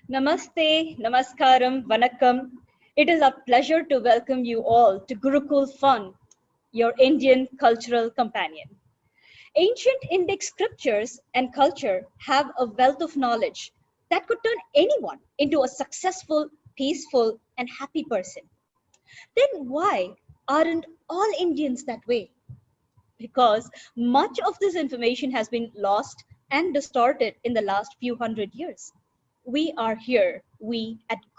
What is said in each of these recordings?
Namaste, Namaskaram, Vanakkam. It is a pleasure to welcome you all to Gurucool Fun, your Indian cultural companion. Ancient Indic scriptures and culture have a wealth of knowledge that could turn anyone into a successful, peaceful, and happy person. Then why aren't all Indians that way? Because much of this information has been lost and distorted in the last few hundred years. We at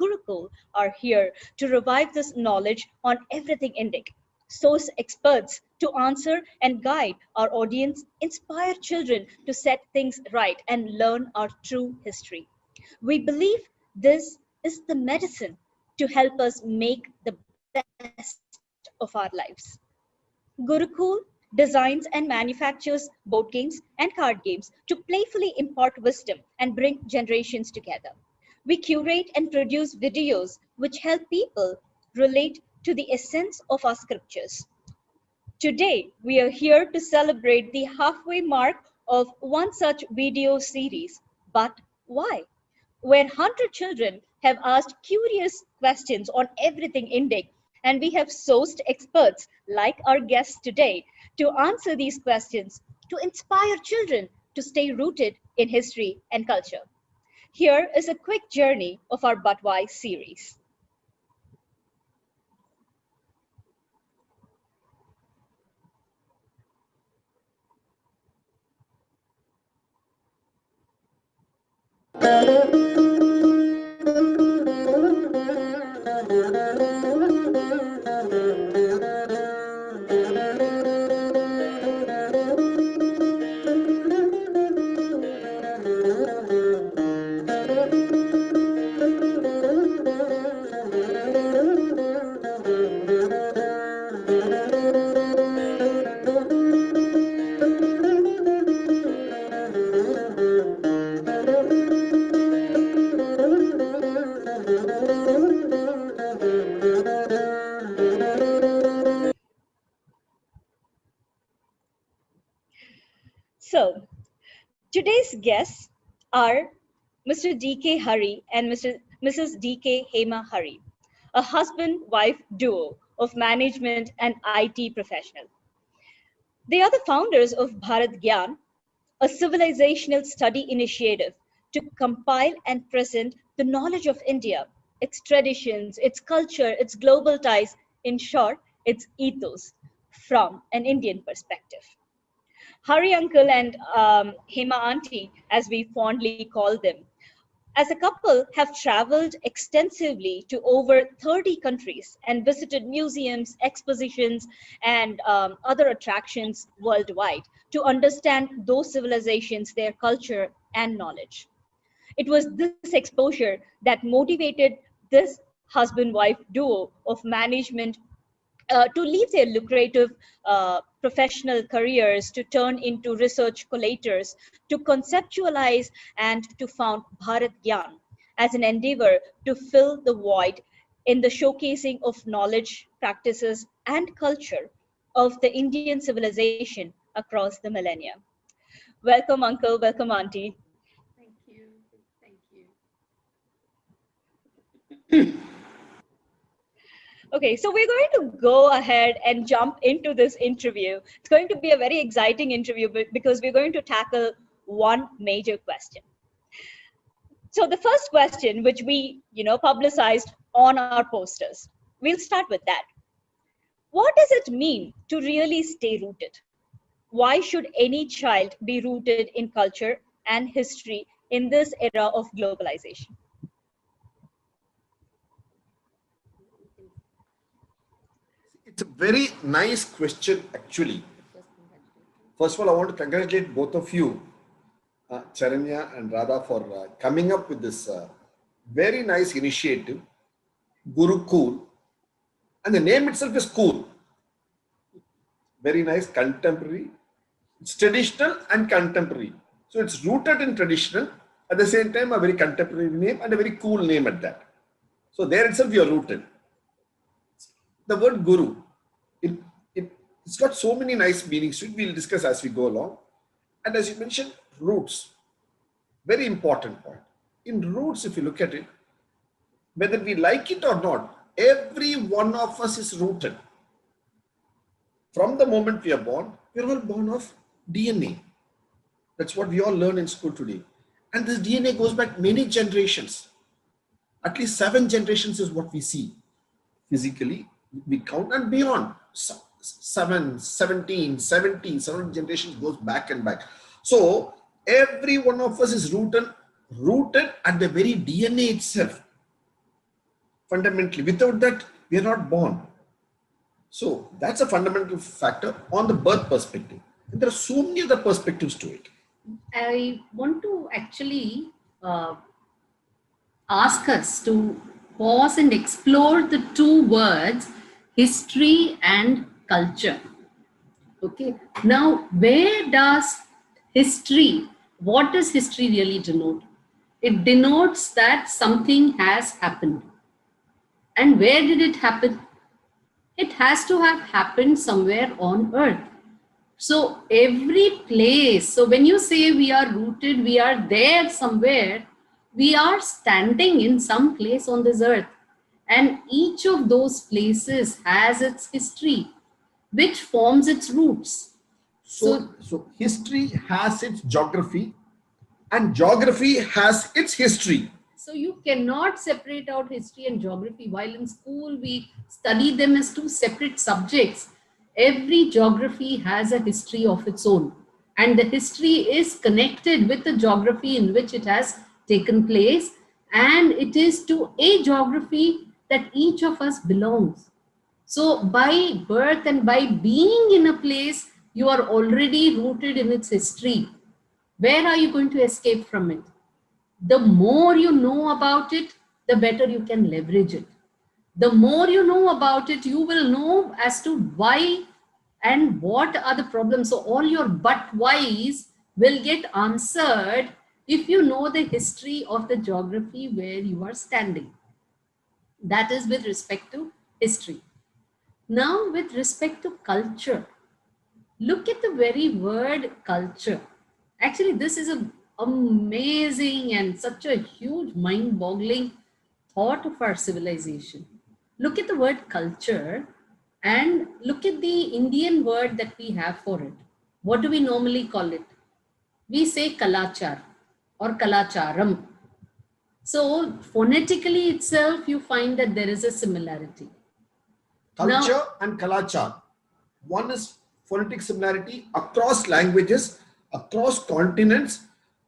Gurukul are here to revive this knowledge on everything Indic, source experts to answer and guide our audience, inspire children to set things right and learn our true history. We believe this is the medicine to help us make the best of our lives. Gurucool designs and manufactures board games and card games to playfully impart wisdom and bring generations together. We curate and produce videos which help people relate to the essence of our scriptures. Today, we are here to celebrate the halfway mark of one such video series. But why? Where 100 children have asked curious questions on everything Indic, and we have sourced experts like our guests today to answer these questions, to inspire children to stay rooted in history and culture. Here is a quick journey of our But Why series. So, today's guests are Mr. D.K.Hari and Mrs. D.K.HemaHari, a husband-wife duo of management and IT professional. They are the founders of BharathGyan, a civilizational study initiative to compile and present the knowledge of India, its traditions, its culture, its global ties, in short, its ethos, from an Indian perspective. Hari uncle and Hema auntie, as we fondly call them, as a couple have traveled extensively to over 30 countries and visited museums, expositions, and other attractions worldwide to understand those civilizations, their culture, and knowledge. It was this exposure that motivated this husband-wife duo of management to leave their lucrative professional careers to turn into research collators, to conceptualize and to found Bharat Gyan as an endeavor to fill the void in the showcasing of knowledge, practices, and culture of the Indian civilization across the millennia. Welcome, Uncle. Welcome, Auntie. Thank you. Thank you. Okay, so we're going to go ahead and jump into this interview. It's going to be a very exciting interview because we're going to tackle one major question. So the first question, which we, publicized on our posters, we'll start with that. What does it mean to really stay rooted? Why should any child be rooted in culture and history in this era of globalization? It's a very nice question, actually. First of all, I want to congratulate both of you, Charanya and Radha, for coming up with this very nice initiative, Gurucool. And the name itself is cool. Very nice, contemporary. It's traditional and contemporary. So it's rooted in traditional, at the same time, a very contemporary name and a very cool name at that. So there itself, you are rooted. The word Guru, it's got so many nice meanings to it. We'll discuss as we go along. And as you mentioned, roots, very important point. in roots, if you look at it, whether we like it or not, every one of us is rooted. From the moment we are born, we are all born of DNA. That's what we all learn in school today. And this DNA goes back many generations. At least 7 generations is what we see. Physically, we count and beyond. 7, 17, 70, 7 generations goes back and back. So every one of us is rooted at the very DNA itself. Fundamentally, without that, we are not born. So that's a fundamental factor on the birth perspective. And there are so many other perspectives to it. I want to actually ask us to pause and explore the two words, history and culture. Okay. Now, where does history, what does history really denote? It denotes that something has happened. And where did it happen? It has to have happened somewhere on earth. So every place, so when you say we are rooted, we are there somewhere, we are standing in some place on this earth. And each of those places has its history, which forms its roots. So history has its geography and geography has its history. So you cannot separate out history and geography. While in school we study them as two separate subjects, every geography has a history of its own. And the history is connected with the geography in which it has taken place. And it is to a geography that each of us belongs. So by birth and by being in a place, you are already rooted in its history. Where are you going to escape from it? The more you know about it, the better you can leverage it. The more you know about it, you will know as to why and what are the problems. So all your but whys will get answered if you know the history of the geography where you are standing. That is with respect to history. Now, with respect to culture, look at the very word culture. Actually, this is an amazing and such a huge mind-boggling thought of our civilization. Look at the word culture and look at the Indian word that we have for it. What do we normally call it? We say kalachar or kalacharam. So phonetically itself, you find that there is a similarity. Culture and kalachar. One is phonetic similarity across languages, across continents,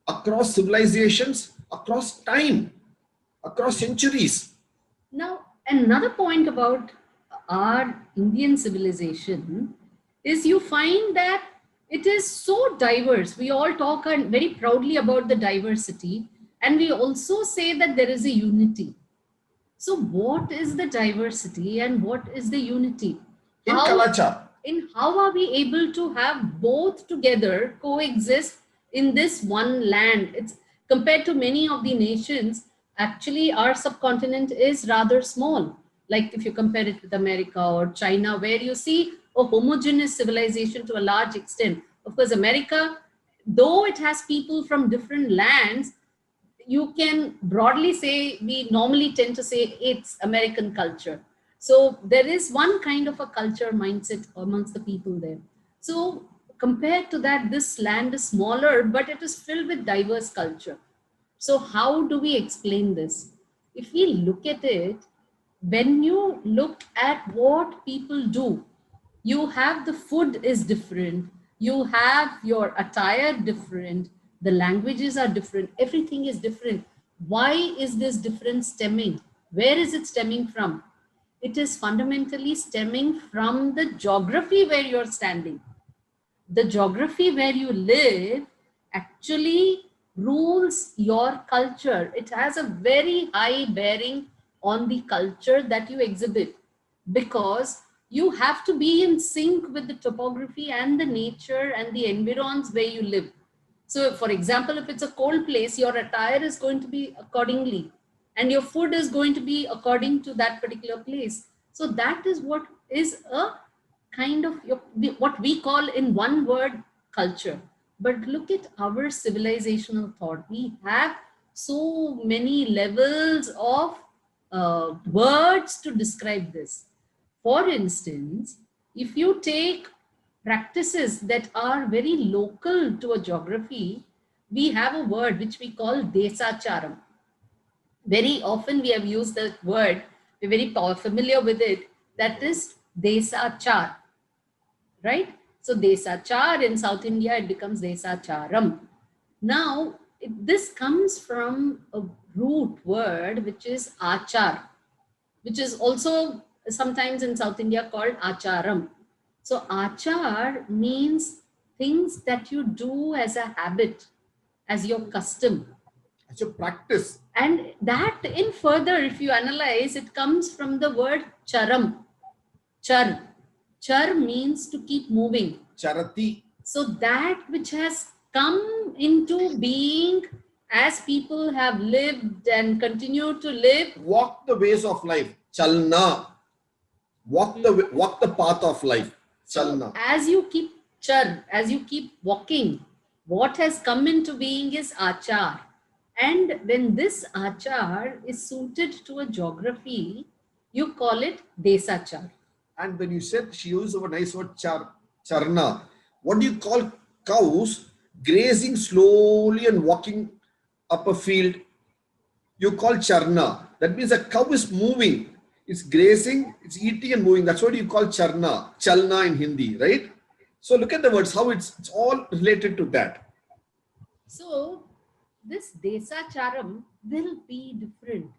across civilizations, across time, across centuries. Now, another point about our Indian civilization is you find that it is so diverse. We all talk very proudly about the diversity, and we also say that there is a unity. So what is the diversity and what is the unity? In kalachar. How are we able to have both together coexist in this one land? It's compared to many of the nations, actually our subcontinent is rather small. Like if you compare it with America or China, where you see a homogeneous civilization to a large extent. Of course, America, though it has people from different lands, you can broadly say, we normally tend to say it's American culture. So there is one kind of a culture mindset amongst the people there. So compared to that, this land is smaller, but it is filled with diverse culture. So how do we explain this? If we look at it, when you look at what people do, you have the food is different, you have your attire different, the languages are different, everything is different. Why is this difference stemming? Where is it stemming from? It is fundamentally stemming from the geography where you're standing. The geography where you live actually rules your culture. It has a very high bearing on the culture that you exhibit, because you have to be in sync with the topography and the nature and the environs where you live. So for example, if it's a cold place, your attire is going to be accordingly, and your food is going to be according to that particular place. So that is what is a kind of what we call in one word culture. But look at our civilizational thought. We have so many levels of words to describe this. For instance, if you take practices that are very local to a geography, we have a word which we call desacharam. Very often we have used that word, we're very familiar with it, that is desachar, right? So desachar in South India, it becomes desacharam. Now, this comes from a root word, which is achar, which is also sometimes in South India called acharam. So achar means things that you do as a habit, as your custom. It's a practice. And that in further, if you analyze, it comes from the word charam. Char. Char means to keep moving. Charati. So that which has come into being as people have lived and continue to live. Walk the ways of life. Chalna. Walk the path of life. Chalna. So as you keep char, as you keep walking, what has come into being is achar. And when this achar is suited to a geography, you call it desachar. And when you said, she used a nice word, charna. What do you call cows grazing slowly and walking up a field? You call charna. That means a cow is moving. It's grazing, it's eating and moving. That's what you call charna, chalna in Hindi, right? So look at the words, how it's all related to that. So this desacharam will be different.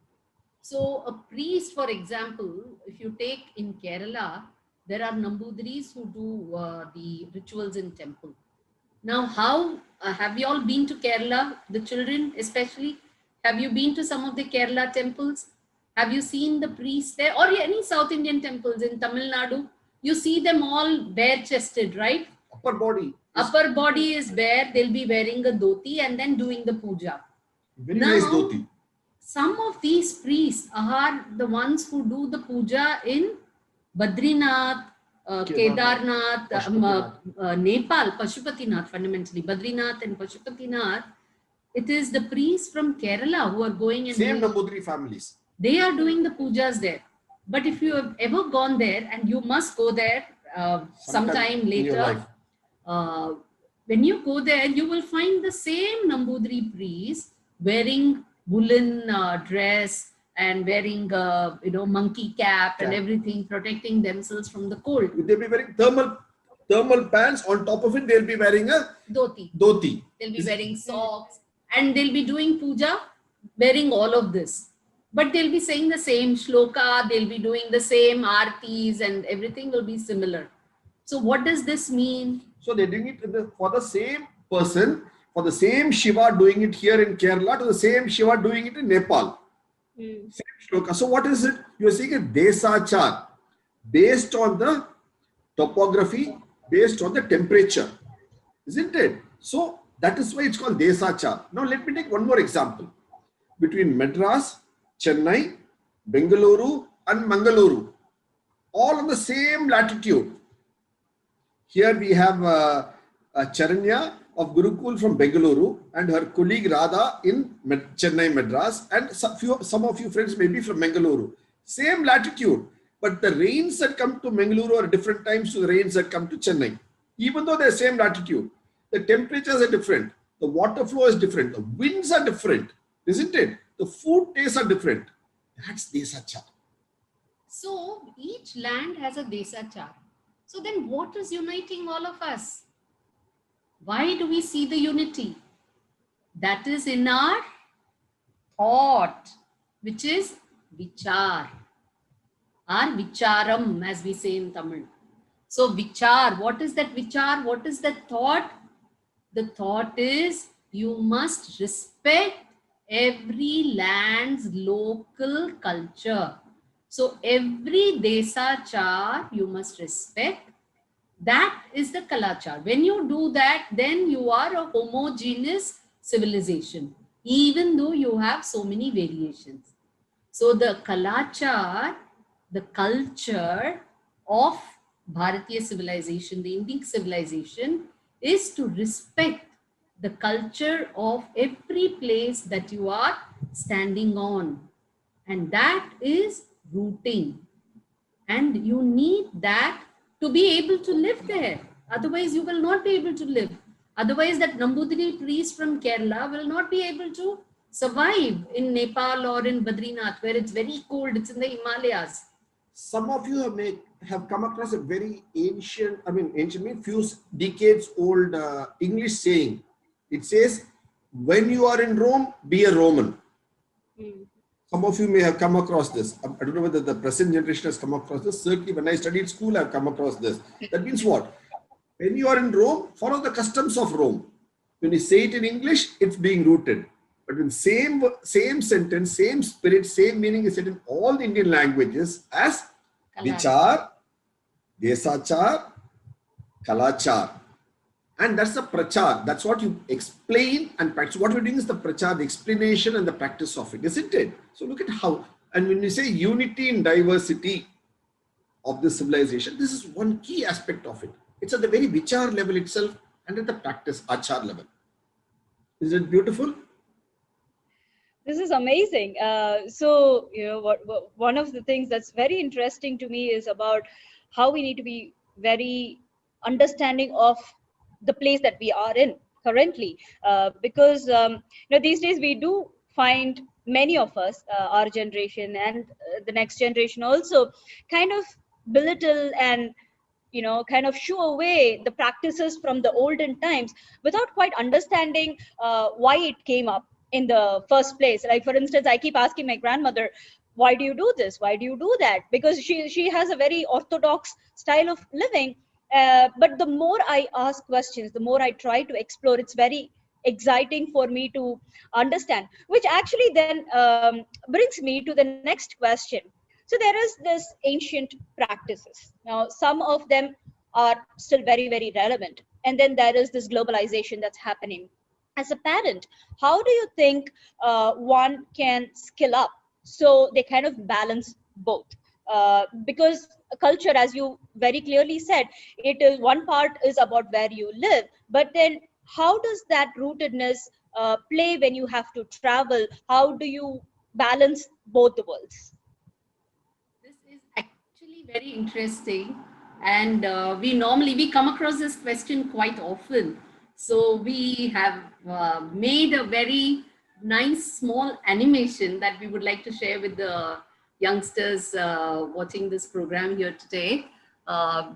So a priest, for example, if you take in Kerala, there are Nambudris who do the rituals in temple. Now, how have you all been to Kerala, the children especially? Have you been to some of the Kerala temples? Have you seen the priests there, or any South Indian temples in Tamil Nadu? You see them all bare-chested, right? Upper body. Upper body is bare. They'll be wearing a dhoti and then doing the puja. Very nice dhoti. Some of these priests are the ones who do the puja in Badrinath, Kedarnath, Nepal, Pashupatinath fundamentally. Badrinath and Pashupatinath. It is the priests from Kerala who are going and same Nambudri families. They are doing the pujas there. But if you have ever gone there, and you must go there sometime later, when you go there, you will find the same Nambudri priests wearing woolen dress and wearing monkey cap and everything, protecting themselves from the cold. They'll be wearing thermal pants. On top of it, they'll be wearing a dhoti. They'll be wearing socks, and they'll be doing puja wearing all of this. But they'll be saying the same shloka, they'll be doing the same artis, and everything will be similar. So what does this mean? So they're doing it for the same person, for the same Shiva doing it here in Kerala, to the same Shiva doing it in Nepal. Same shloka. So what is it? You're saying a desachar, based on the topography, based on the temperature, isn't it? So that is why it's called desachar. Now let me take one more example. Between Madras, Chennai, Bengaluru and Mangaluru, all on the same latitude. Here we have Charanya of Gurucool from Bengaluru and her colleague Radha in Chennai, Madras, and some of you friends may be from Mangaluru. Same latitude, but the rains that come to Mangaluru are different times to the rains that come to Chennai. Even though they're same latitude, the temperatures are different, the water flow is different, the winds are different, isn't it? The food tastes are different. That's desachar. So each land has a desachar. So then what is uniting all of us? Why do we see the unity? That is in our thought, which is vichar. Our vicharam, as we say in Tamil. So vichar, what is that vichar? What is that thought? The thought is you must respect every land's local culture. So every desachar you must respect. That is the kalachar. When you do that, then you are a homogeneous civilization, even though you have so many variations. So the kalachar, the culture of Bharatiya civilization, the Indic civilization, is to respect the culture of every place that you are standing on. And that is rooting. And you need that to be able to live there. Otherwise, you will not be able to live. Otherwise, that Nambudiri priest from Kerala will not be able to survive in Nepal or in Badrinath, where it's very cold. It's in the Himalayas. Some of you have come across a very ancient, ancient means few decades old English saying. It says, when you are in Rome, be a Roman. Some of you may have come across this. I don't know whether the present generation has come across this. Certainly when I studied school, I've come across this. That means what? When you are in Rome, follow the customs of Rome. When you say it in English, it's being rooted. But when same sentence, same spirit, same meaning is said in all the Indian languages as Vichar, Desachar, Kalachar. And that's the prachar. That's what you explain and practice. What we're doing is the prachar, the explanation and the practice of it, isn't it? So look at how, and when you say unity in diversity of this civilization, this is one key aspect of it. It's at the very vichar level itself and at the practice achar level. Is it beautiful? This is amazing. So, one of the things that's very interesting to me is about how we need to be very understanding of the place that we are in currently, because these days we do find many of us, our generation and the next generation also, kind of belittle and kind of shoo away the practices from the olden times without quite understanding why it came up in the first place. Like, for instance, I keep asking my grandmother, why do you do this? Why do you do that? Because she has a very orthodox style of living. But the more I ask questions, the more I try to explore, it's very exciting for me to understand, which actually then brings me to the next question. So there is this ancient practices. Now, some of them are still very, very relevant. And then there is this globalization that's happening. As a parent, how do you think one can skill up so they kind of balance both? Because culture, as you very clearly said, it is one part is about where you live, but then how does that rootedness play when you have to travel? How do you balance both the worlds? This is actually very interesting, and we come across this question quite often. So we have made a very nice small animation that we would like to share with the youngsters watching this program here today.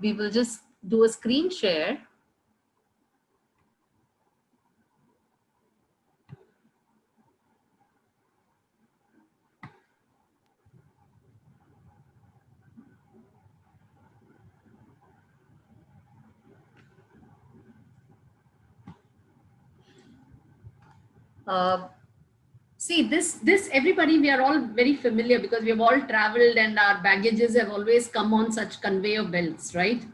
We will just do a screen share. See, this everybody, we are all very familiar because we have all traveled and our baggages have always come on such conveyor belts, right?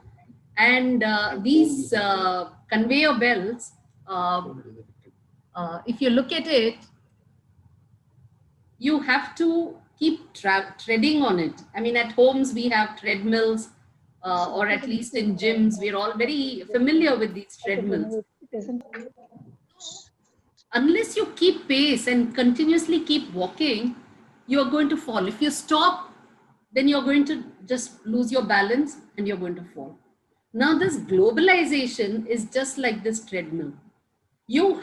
And these conveyor belts, if you look at it, you have to keep treading on it. I mean, at homes we have treadmills, or at least in gyms, we're all very familiar with these treadmills. Unless you keep pace and continuously keep walking, you're going to fall. If you stop, then you're going to just lose your balance and you're going to fall. Now, this globalization is just like this treadmill. You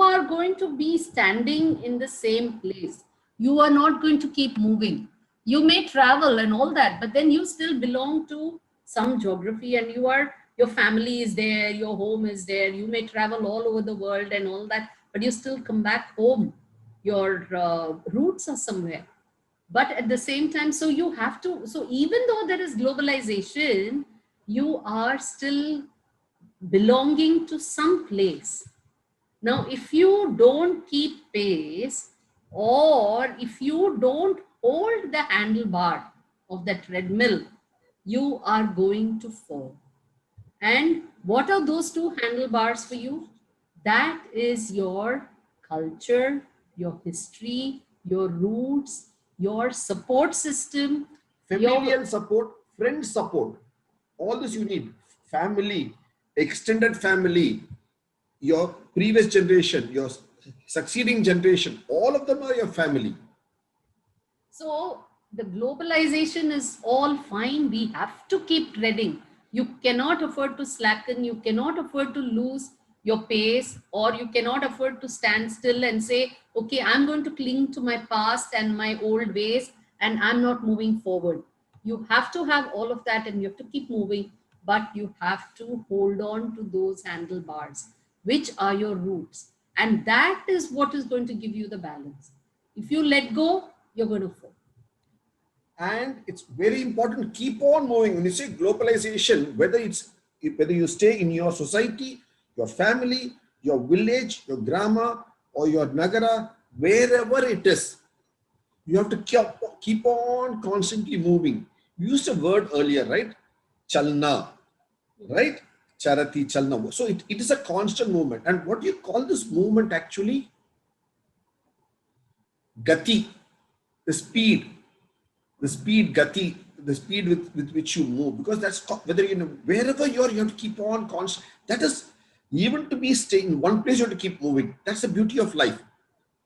are going to be standing in the same place. You are not going to keep moving. You may travel and all that, but then you still belong to some geography and your family is there, your home is there. You may travel all over the world and all that, but you still come back home. Your roots are somewhere. But at the same time, so even though there is globalization, you are still belonging to some place. Now, if you don't keep pace, or if you don't hold the handlebar of the treadmill, you are going to fall. And what are those two handlebars for you? That is your culture, your history, your roots, your support system, Familial support, friend support. All this you need. Family, extended family, your previous generation, your succeeding generation, all of them are your family. So the globalization is all fine. We have to keep treading. You cannot afford to slacken. You cannot afford to lose your pace, or you cannot afford to stand still and say, okay, I'm going to cling to my past and my old ways and I'm not moving forward. You have to have all of that and you have to keep moving, but you have to hold on to those handlebars, which are your roots. And that is what is going to give you the balance. If you let go, you're going to fall. And it's very important to keep on moving. When you say globalization, whether you stay in your society, your family, your village, your grama, or your nagara, wherever it is, you have to keep on constantly moving. We used a word earlier, right? Chalna, right? Charati, chalna. So it is a constant movement. And what do you call this movement actually? Gati, the speed, gati, the speed with which you move. Because that's whether wherever you have to keep on constant. That is, even to be staying in one place, you have to keep moving. That's the beauty of life,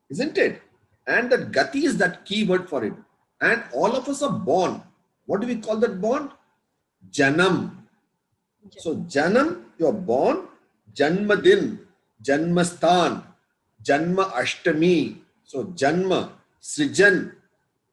isn't it? And that gati is that key word for it. And all of us are born. What do we call that born? Janam. So Janam, you're born. Janmadin, Janmastan, Janma Ashtami. So Janma, Srijan,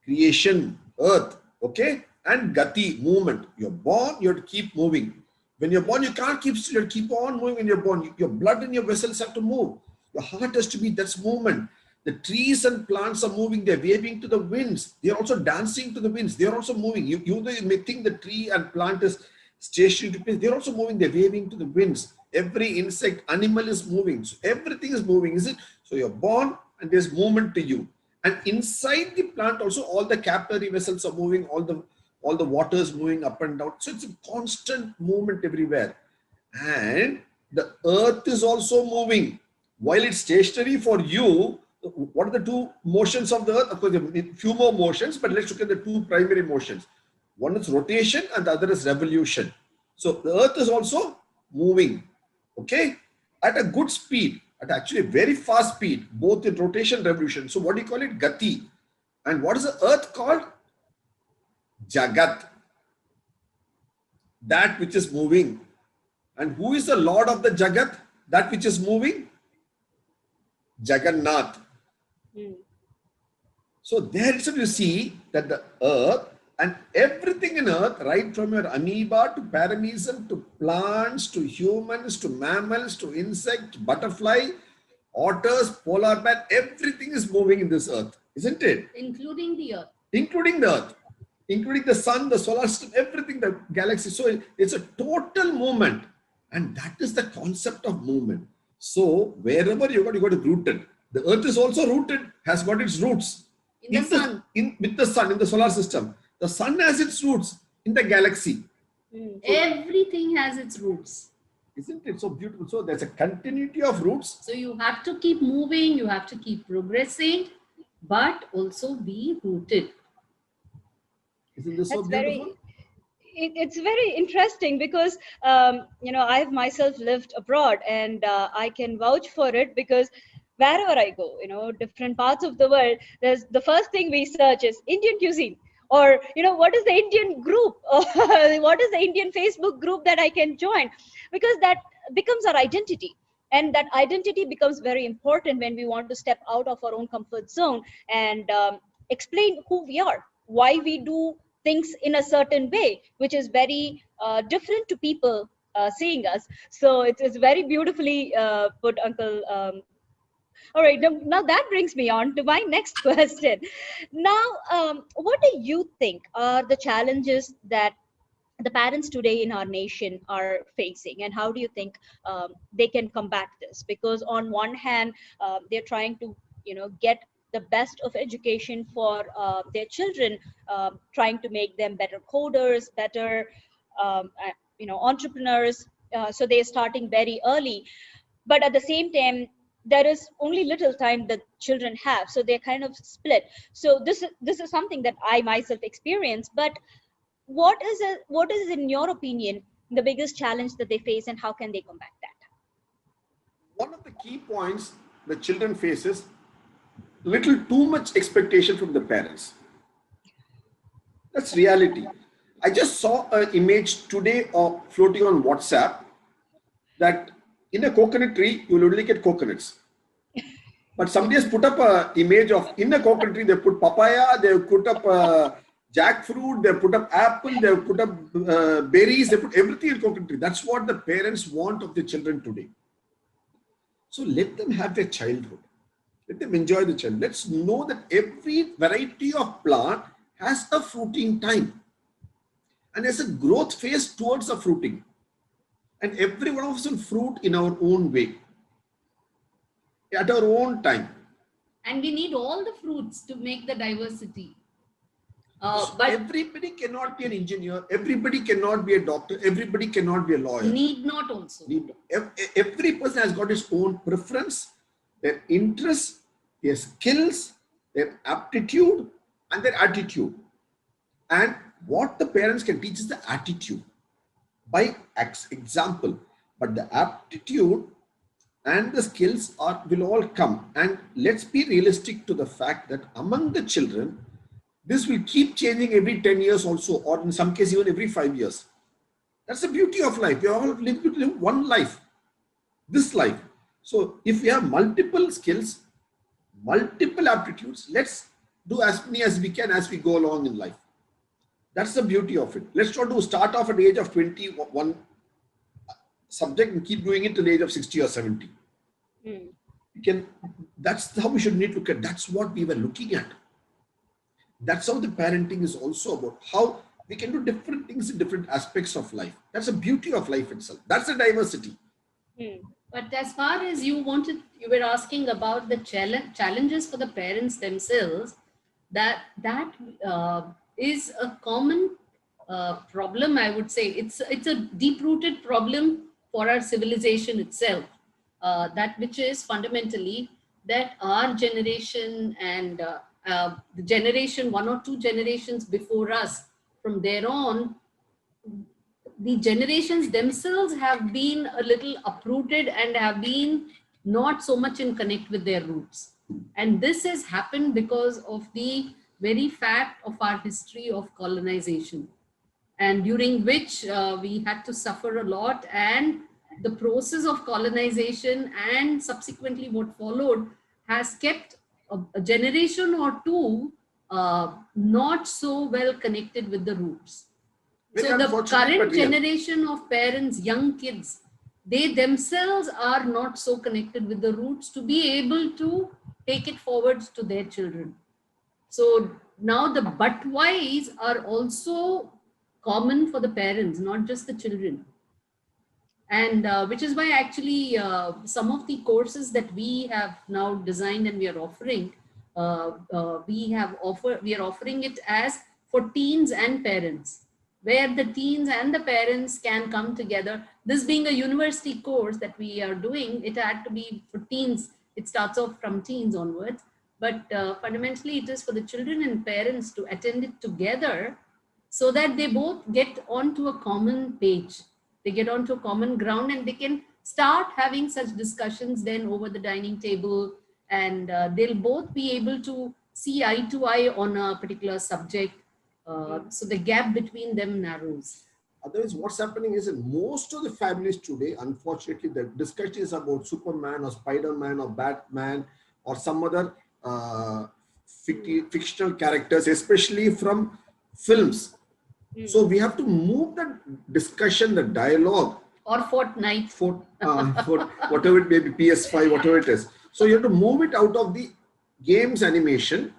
creation, earth, okay? And Gati, movement. You're born, you have to keep moving. When you're born, you can't keep still, you have to keep on moving when you're born. Your blood and your vessels have to move. Your heart has to be, that's movement. The trees and plants are moving, they're waving to the winds. They're also dancing to the winds. They're also moving. You may think the tree and plant is stationary to place. They're also moving, they're waving to the winds. Every insect, animal is moving. So everything is moving, is it? So you're born and there's movement to you. And inside the plant also, all the capillary vessels are moving, all the water is moving up and down. So it's a constant movement everywhere. And the earth is also moving. While it's stationary for you, what are the two motions of the earth? Of course, there are a few more motions, but let's look at the two primary motions. One is rotation and the other is revolution. So the earth is also moving, okay, at a good speed, at actually a very fast speed, both in rotation and revolution. So what do you call it? Gati. And what is the earth called? Jagat. That which is moving. And who is the Lord of the Jagat? That which is moving? Jagannath. So there itself you see that the earth and everything in earth, right from your amoeba to paramecium to plants to humans to mammals to insect, butterfly, otters, polar bear, everything is moving in this earth, isn't it? Including the earth. Including the earth, including the sun, the solar system, everything, the galaxy. So it's a total movement. And that is the concept of movement. So wherever you got it rooted. The earth is also rooted, has got its roots. In the sun. With the sun, in the solar system. The sun has its roots in the galaxy. So, everything has its roots. Isn't it so beautiful? So there's a continuity of roots. So you have to keep moving, you have to keep progressing, but also be rooted. Isn't this so beautiful? It's very interesting because, I've myself lived abroad and I can vouch for it because wherever I go, different parts of the world, there's the first thing we search is Indian cuisine. Or, what is the Indian group? Or what is the Indian Facebook group that I can join? Because that becomes our identity. And that identity becomes very important when we want to step out of our own comfort zone and explain who we are, why we do things in a certain way, which is very different to people seeing us. So it's very beautifully put, Uncle. All right, now that brings me on to my next question. Now, what do you think are the challenges that the parents today in our nation are facing, and how do you think they can combat this? Because on one hand, they're trying to, get the best of education for their children, trying to make them better coders, better, entrepreneurs. So they're starting very early, but at the same time there is only little time that children have, so they're kind of split. So this is something that I myself experience. But what is in your opinion the biggest challenge that they face, and how can they combat that? one of the key points the children faces little too much expectation from the parents. That's reality. I just saw an image today of floating on WhatsApp that in a coconut tree, you will only get coconuts. But somebody has put up an image of in a coconut tree, they put papaya, they put up jackfruit, they put up apple, they put up berries, they put everything in coconut tree. That's what the parents want of the children today. So let them have their childhood. Let them enjoy the child. Let's know that every variety of plant has a fruiting time. And there's a growth phase towards the fruiting. And every one of us will fruit in our own way, at our own time. And we need all the fruits to make the diversity. But everybody cannot be an engineer, everybody cannot be a doctor, everybody cannot be a lawyer. Need not also. Every person has got his own preference, their interests, their skills, their aptitude, and their attitude. And what the parents can teach is the attitude by example. But the aptitude and the skills will all come. And let's be realistic to the fact that among the children, this will keep changing every 10 years also, or in some cases even every 5 years. That's the beauty of life. We all live one life, this life. So if we have multiple skills, multiple aptitudes, let's do as many as we can as we go along in life. That's the beauty of it. Let's not start off at the age of 21 subject and keep doing it till the age of 60 or 70. That's how we should need to look at. That's what we were looking at. That's how the parenting is also about, how we can do different things in different aspects of life. That's the beauty of life itself. That's the diversity. But as far as you were asking about the challenges for the parents themselves, that is a common problem, I would say. It's a deep-rooted problem for our civilization itself. That which is fundamentally that our generation and the generation, 1 or 2 generations before us, from there on, the generations themselves have been a little uprooted and have been not so much in connect with their roots. And this has happened because of the very fact of our history of colonization, and during which we had to suffer a lot, and the process of colonization and subsequently what followed has kept a generation or two not so well connected with the roots. So the current generation of parents, young kids, they themselves are not so connected with the roots to be able to take it forward to their children. So now the but whys are also common for the parents, not just the children. And which is why actually some of the courses that we have now designed and we are offering, we are offering it as for teens and parents, where the teens and the parents can come together. This being a university course that we are doing, it had to be for teens. It starts off from teens onwards, but fundamentally it is for the children and parents to attend it together so that they both get onto a common page. They get onto a common ground and they can start having such discussions then over the dining table, and they'll both be able to see eye to eye on a particular subject. So the gap between them narrows. Otherwise, what's happening is in most of the families today, unfortunately, the discussion is about Superman or Spider-Man or Batman or some other fictional characters, especially from films. So we have to move the discussion, the dialogue. Or Fortnite. For whatever it may be, PS5, whatever it is. So you have to move it out of the games animation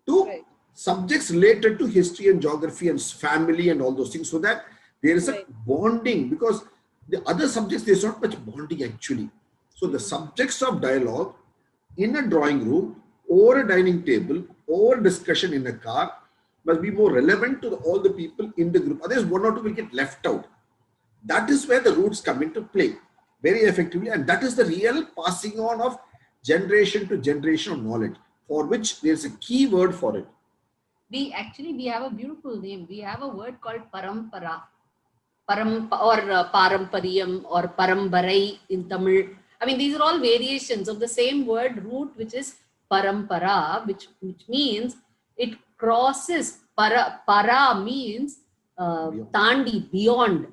to subjects related to history and geography and family and all those things, so that there is a bonding, because the other subjects, there's not much bonding actually. So the subjects of dialogue in a drawing room, or a dining table, or discussion in a car must be more relevant to all the people in the group. Otherwise, 1 or 2 will get left out. That is where the roots come into play very effectively. And that is the real passing on of generation to generation of knowledge, for which there is a key word for it. We have a beautiful name. We have a word called parampara, or parampariyam or parambarai in Tamil. I mean, these are all variations of the same word root, which is parampara, which means it crosses. Para means tandi, beyond.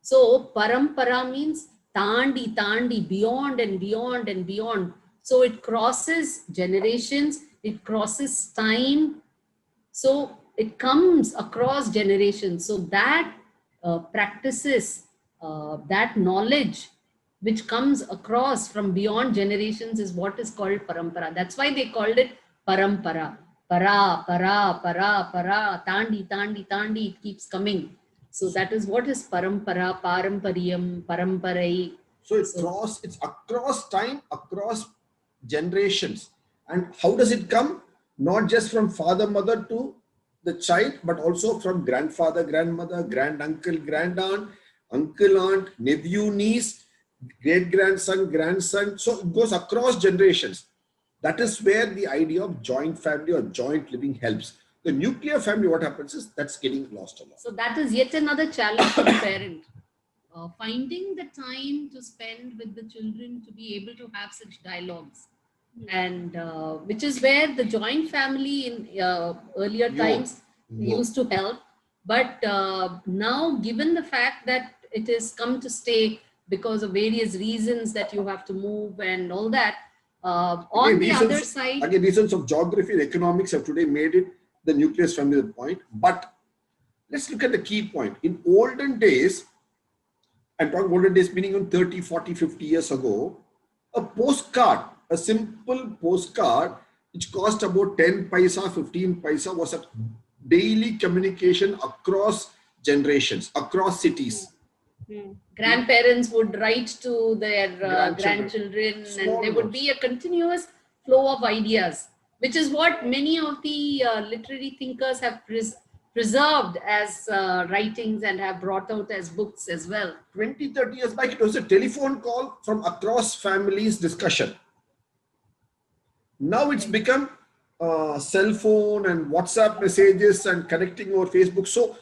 So parampara means tandi, beyond and beyond and beyond. So it crosses generations, it crosses time. So it comes across generations. So that practices, that knowledge which comes across from beyond generations is what is called parampara. That's why they called it parampara. Para, tandi, it keeps coming. So that is what is parampara, parampariyam, paramparai. So it's across time, across generations. And how does it come? Not just from father, mother to the child, but also from grandfather, grandmother, granduncle, grandaunt, uncle, aunt, nephew, niece, great grandson, grandson. So it goes across generations. That is where the idea of joint family or joint living helps. The nuclear family, what happens is that's getting lost a lot. So that is yet another challenge for the parent. Finding the time to spend with the children to be able to have such dialogues. And which is where the joint family in earlier times used to help. But now, given the fact that it has come to stay because of various reasons that you have to move and all that, on the other side... Again, reasons of geography and economics have today made it the nucleus family the point. But let's look at the key point. In olden days, I'm talking olden days meaning on 30, 40, 50 years ago, a postcard, a simple postcard, which cost about 10 paisa, 15 paisa, was a daily communication across generations, across cities. Grandparents would write to their grandchildren, and there would be a continuous flow of ideas, which is what many of the literary thinkers have preserved as writings and have brought out as books as well. 20, 30 years back, it was a telephone call from across families discussion. Now it's become cell phone and WhatsApp messages and connecting over Facebook. So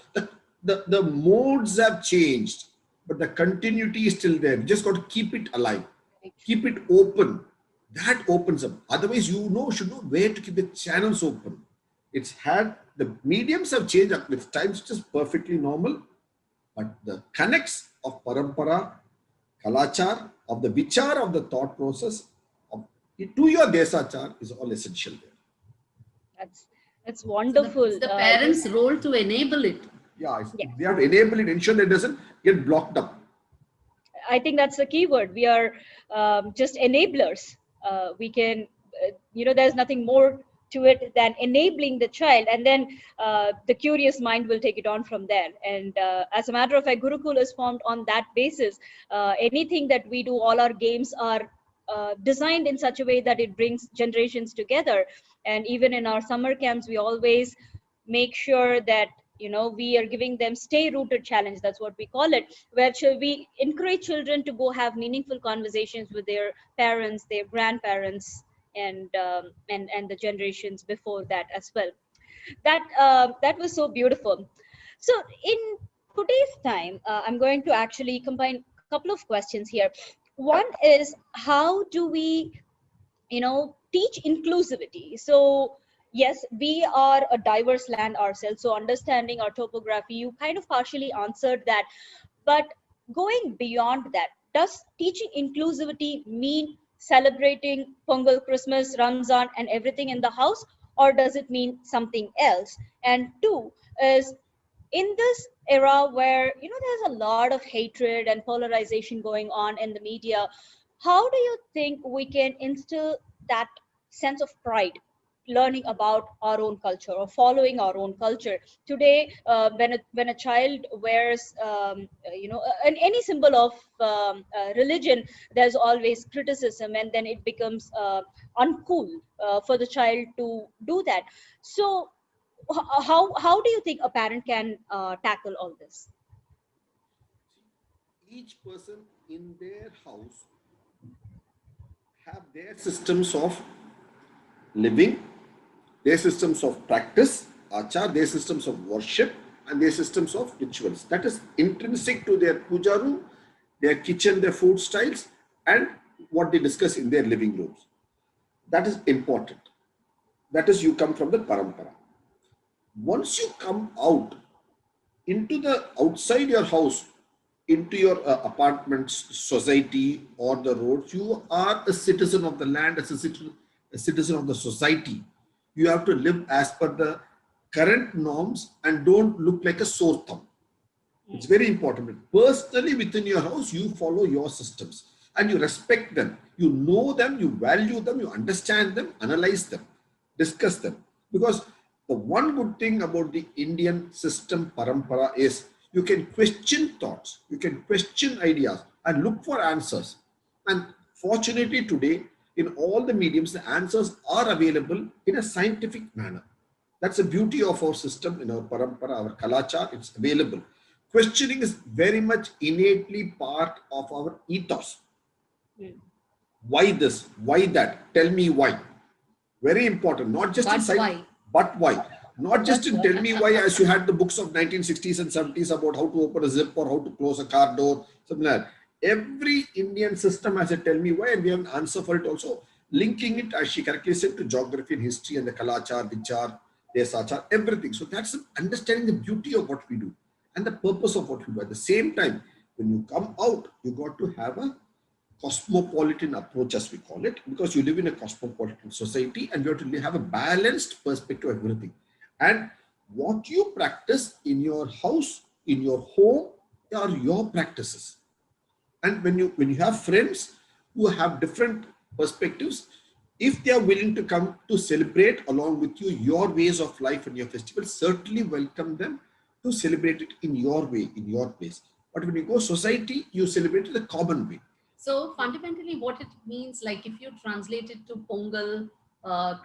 the modes have changed, but the continuity is still there. You just got to keep it alive, keep it open. That opens up. Otherwise, should know where to keep the channels open. It's had, the mediums have changed with times, which is perfectly normal. But the connects of parampara, kalachar, of the vichar of the thought process, to your desachar is all essential there. That's wonderful. So the parents' role to enable it. Yeah, we have to enable it, ensure that it doesn't get blocked up. I think that's the key word. We are just enablers. We can, there's nothing more to it than enabling the child, and then the curious mind will take it on from there. And as a matter of fact, Gurucool is formed on that basis. Anything that we do, all our games are designed in such a way that it brings generations together. And even in our summer camps, we always make sure that we are giving them stay rooted challenge. That's what we call it, where we encourage children to go have meaningful conversations with their parents, their grandparents, and the generations before that as well. That was so beautiful. So in today's time, I'm going to actually combine a couple of questions here. One is, how do we teach inclusivity? So yes, we are a diverse land ourselves, so understanding our topography, you kind of partially answered that. But going beyond that, does teaching inclusivity mean celebrating Pongal, Christmas, Ramzan, and everything in the house, or does it mean something else? And two is, in this era where there's a lot of hatred and polarization going on in the media, how do you think we can instill that sense of pride, learning about our own culture or following our own culture? Today, when a child wears any symbol of religion, there's always criticism, and then it becomes uncool for the child to do that. So how do you think a parent can tackle all this? Each person in their house have their systems of living, their systems of practice, achar, their systems of worship, and their systems of rituals. That is intrinsic to their puja room, their kitchen, their food styles, and what they discuss in their living rooms. That is important. That is, you come from the parampara. Once you come out into the outside your house, into your apartments, society, or the roads, you are a citizen of the land, as a citizen of the society. You have to live as per the current norms and don't look like a sore thumb. It's very important. Personally, within your house, you follow your systems and you respect them. You know them, you value them, you understand them, analyze them, discuss them. Because the one good thing about the Indian system parampara is you can question thoughts, you can question ideas and look for answers. And fortunately today, in all the mediums, the answers are available in a scientific manner. That's the beauty of our system, in our parampara, our kalachar, it's available. Questioning is very much innately part of our ethos. Why this? Why that? Tell me why. Very important. Not just But in science, why? but why. Not just in tell me why, as you had the books of 1960s and 70s about how to open a zip or how to close a car door, something like that. Every Indian system has a tell me why, and we have an answer for it also. Linking it, as she correctly said, to geography and history and the kalachar, vichar, desachar, everything. So that's understanding the beauty of what we do and the purpose of what we do. At the same time, when you come out, you got to have a cosmopolitan approach, as we call it, because you live in a cosmopolitan society and you have to have a balanced perspective of everything. And what you practice in your house, in your home, are your practices. And when you have friends who have different perspectives, if they are willing to come to celebrate along with you your ways of life and your festivals, certainly welcome them to celebrate it in your way, in your place. But when you go society, you celebrate it the common way. So fundamentally what it means, like if you translate it to Pongal,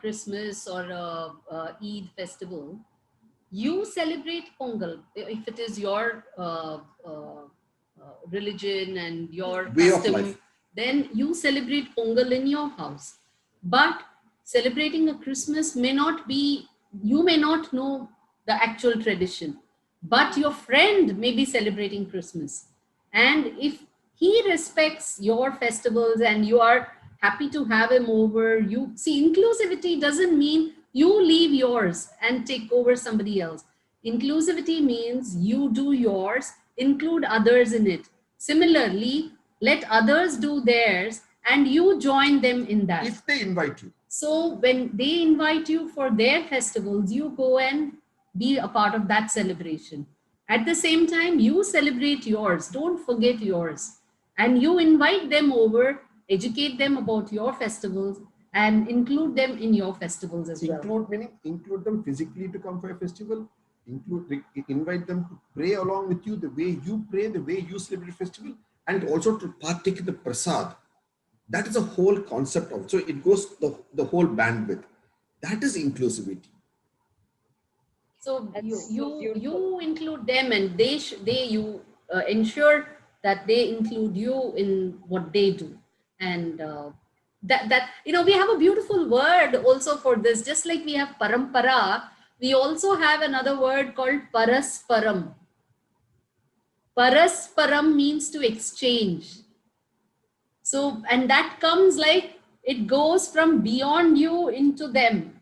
Christmas or Eid festival, you celebrate Pongal if it is your religion and your Way of custom, life. then you celebrate Pongal in your house. But celebrating a Christmas may not be, you may not know the actual tradition, but your friend may be celebrating Christmas. And if he respects your festivals and you are happy to have him over, you see, inclusivity doesn't mean you leave yours and take over somebody else. Inclusivity means you do yours, include others in it. Similarly, let others do theirs and you join them in that. If they invite you. So when they invite you for their festivals, you go and be a part of that celebration. At the same time, you celebrate yours. Don't forget yours. And you invite them over, educate them about your festivals, and include them in your festivals as well. Include meaning include them physically to come for a festival. Invite them to pray along with you, the way you pray, the way you celebrate festival, and also to partake in the prasad. That is a whole concept of. So it goes the whole bandwidth. That is inclusivity. So That's you so beautiful. you include them, and you ensure that they include you in what they do, and that we have a beautiful word also for this. Just like we have parampara, we also have another word called parasparam. Parasparam means to exchange. So, and that comes like it goes from beyond you into them,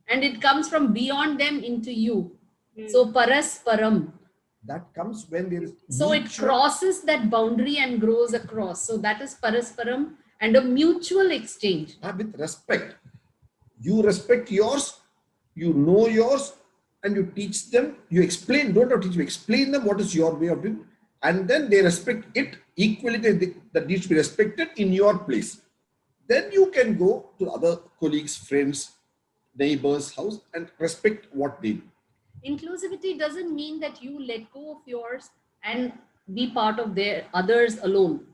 and it comes from beyond them into you. So parasparam. That comes when there is So it crosses that boundary and grows across. So that is parasparam, and a mutual exchange. With respect. You respect yours, you know yours, and you teach them, you explain, don't have to teach them, explain them what is your way of doing, and then they respect it equally, that needs to be respected in your place. Then you can go to other colleagues, friends, neighbors' house and respect what they do. Inclusivity doesn't mean that you let go of yours and be part of their others alone.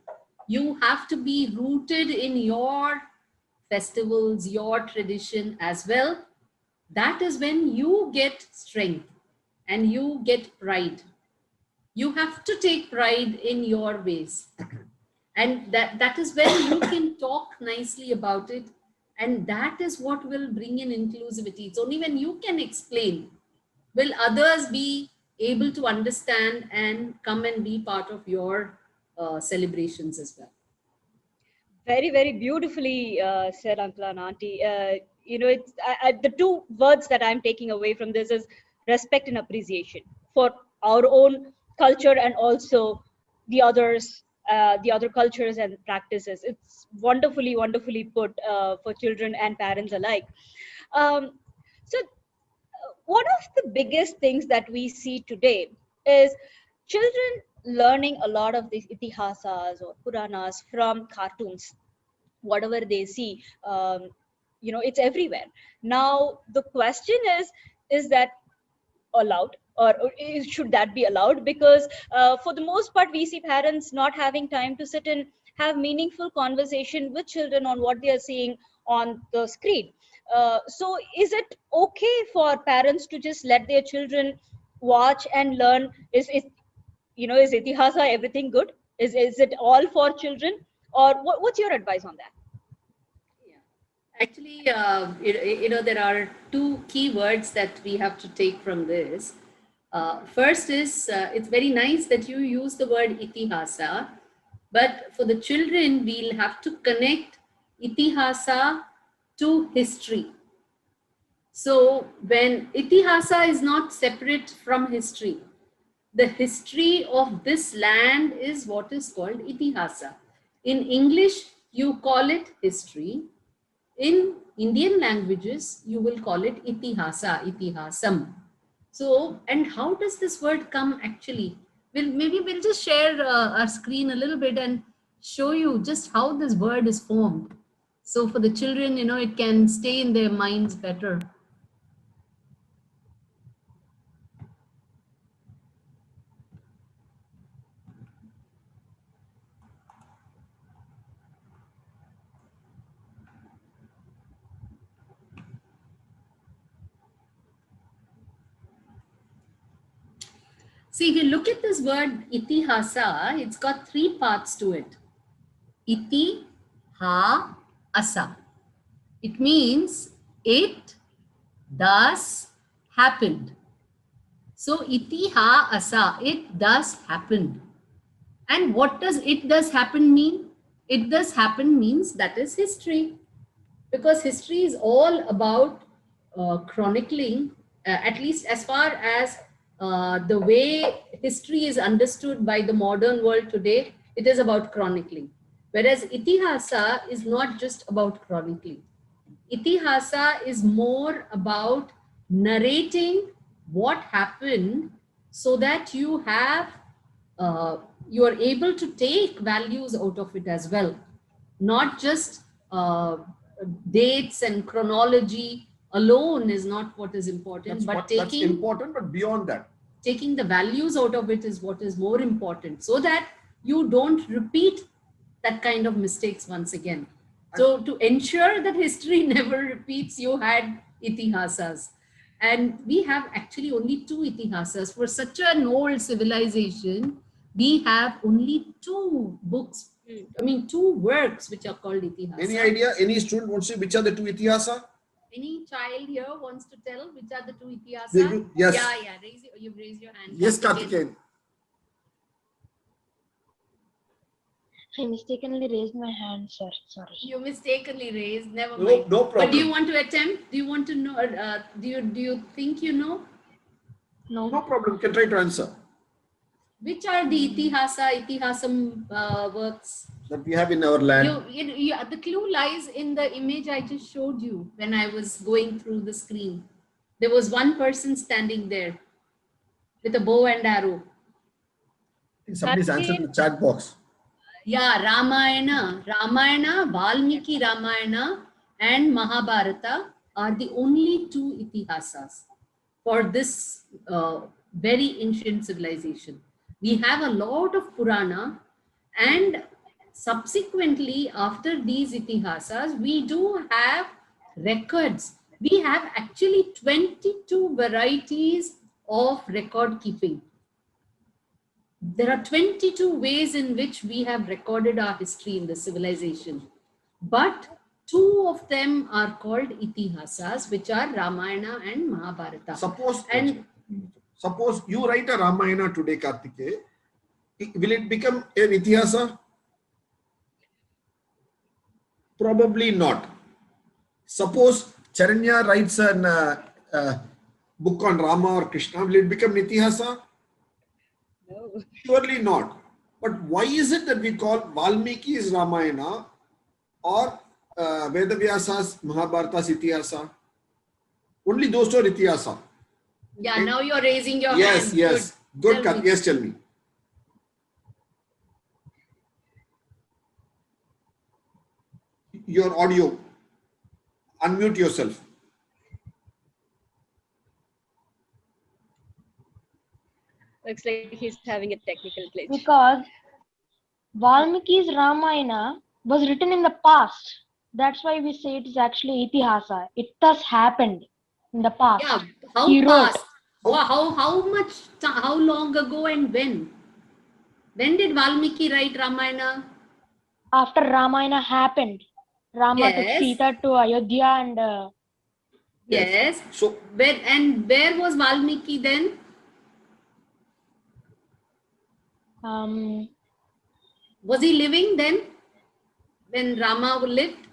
You have to be rooted in your festivals, your tradition as well. That is when you get strength and you get pride. You have to take pride in your ways. And that is when you can talk nicely about it. And that is what will bring in inclusivity. It's only when you can explain will others be able to understand and come and be part of your celebrations as well. Very, very beautifully said, Uncle and Auntie. It's the two words that I'm taking away from this is respect and appreciation for our own culture and also the others, the other cultures and practices. It's wonderfully, wonderfully put for children and parents alike. So, one of the biggest things that we see today is children learning a lot of these itihasas or puranas from cartoons. Whatever they see, it's everywhere. Now the question is that allowed, or should that be allowed? Because for the most part we see parents not having time to sit and have meaningful conversation with children on what they are seeing on the screen. So is it okay for parents to just let their children watch and learn? Is itihasa everything good? Is it all for children, or what's your advice on that? Actually, there are two key words that we have to take from this. First is, it's very nice that you use the word itihasa, but for the children, we'll have to connect itihasa to history. So when itihasa is not separate from history, the history of this land is what is called itihasa. In English, you call it history. In Indian languages, you will call it itihasa, itihasam. So, and how does this word come actually? Maybe we'll just share our screen a little bit and show you just how this word is formed. So for the children, it can stay in their minds better. See, if you look at this word itihasa, it's got three parts to it. Iti, ha, asa. It means it thus happened. So iti, ha, asa, it thus happened. And what does it thus happen mean? It thus happen means that is history. Because history is all about chronicling, at least as far as the way history is understood by the modern world today, it is about chronicling. Whereas itihasa is not just about chronicling. Itihasa is more about narrating what happened so that you have, you are able to take values out of it as well. Not just dates and chronology alone is not what is important, that's important, but beyond that, taking the values out of it is what is more important, so that you don't repeat that kind of mistakes once again. So to ensure that history never repeats, you had itihasas. And we have actually only two itihasas. For such an old civilization, we have only two books. I mean, two works which are called itihasa. Any idea? Any student wants to say which are the two itihasa? Any child here wants to tell which are the two itihasa? Yes. Yeah. You've raised your hand. Yes, Karthikeyan. I mistakenly raised my hand, sir. Sorry. You mistakenly raised. Never mind. No problem. But do you want to attempt? Do you want to know? Do you think you know? No. No problem. You can try to answer. Which are the itihasam works that we have in our land? The clue lies in the image I just showed you when I was going through the screen. There was one person standing there with a bow and arrow. Somebody's answered in the chat box. Yeah, Ramayana, Valmiki Ramayana and Mahabharata are the only two itihasas for this very ancient civilization. We have a lot of Purana, and subsequently after these itihasas, we do have records. We have actually 22 varieties of record keeping. There are 22 ways in which we have recorded our history in the civilization, but two of them are called itihasas, which are Ramayana and Mahabharata. Suppose you write a Ramayana today, Karthikeyan, will it become an itihasa? Probably not. Suppose Charanya writes a book on Rama or Krishna, will it become Nitihasa? No. Surely not. But why is it that we call Valmiki's Ramayana or Vedavyasa's Mahabharata's Itihasa? Only those two are Itihasa. Yeah, Okay. now you're raising your Yes, hand. yes. Good. Tell me. Yes, tell me. Your audio. Unmute yourself. Looks like he's having a technical glitch. Because Valmiki's Ramayana was written in the past. That's why we say it is actually Itihasa. It thus happened in the past. Yeah, how He wrote. fast? How long ago and when? When did Valmiki write Ramayana? After Ramayana happened, Rama took Yes. Sita to Ayodhya and Yes. So, Where was Valmiki then? Was he living then? When Rama lived?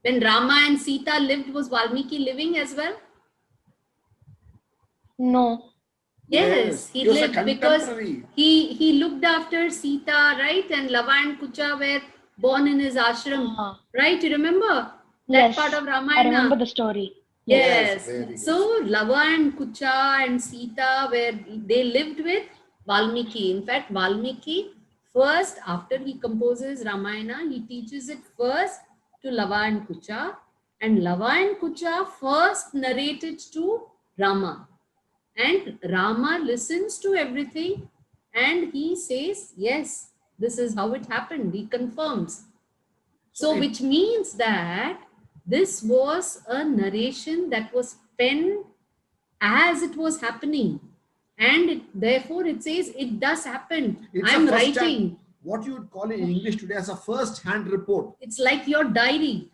When Rama and Sita lived, was Valmiki living as well? no. Yes, he was a lived because contemporary. he looked after Sita, right? And Lava and Kucha were born in his ashram, right? You remember that Yes, part of I Ramayana? remember the story. Yes. Very good. So Lava and Kucha and Sita they lived with Valmiki. In fact, Valmiki first, after he composes Ramayana, he teaches it first to Lava and Kucha, and Lava and Kucha first narrate it to Rama. And Rama listens to everything and he says, yes, this is how it happened. He confirms. So which means that this was a narration that was penned as it was happening. And therefore it says it does happen. It's I'm a first-hand, writing. what you would call in English today as a first-hand report. It's like your diary.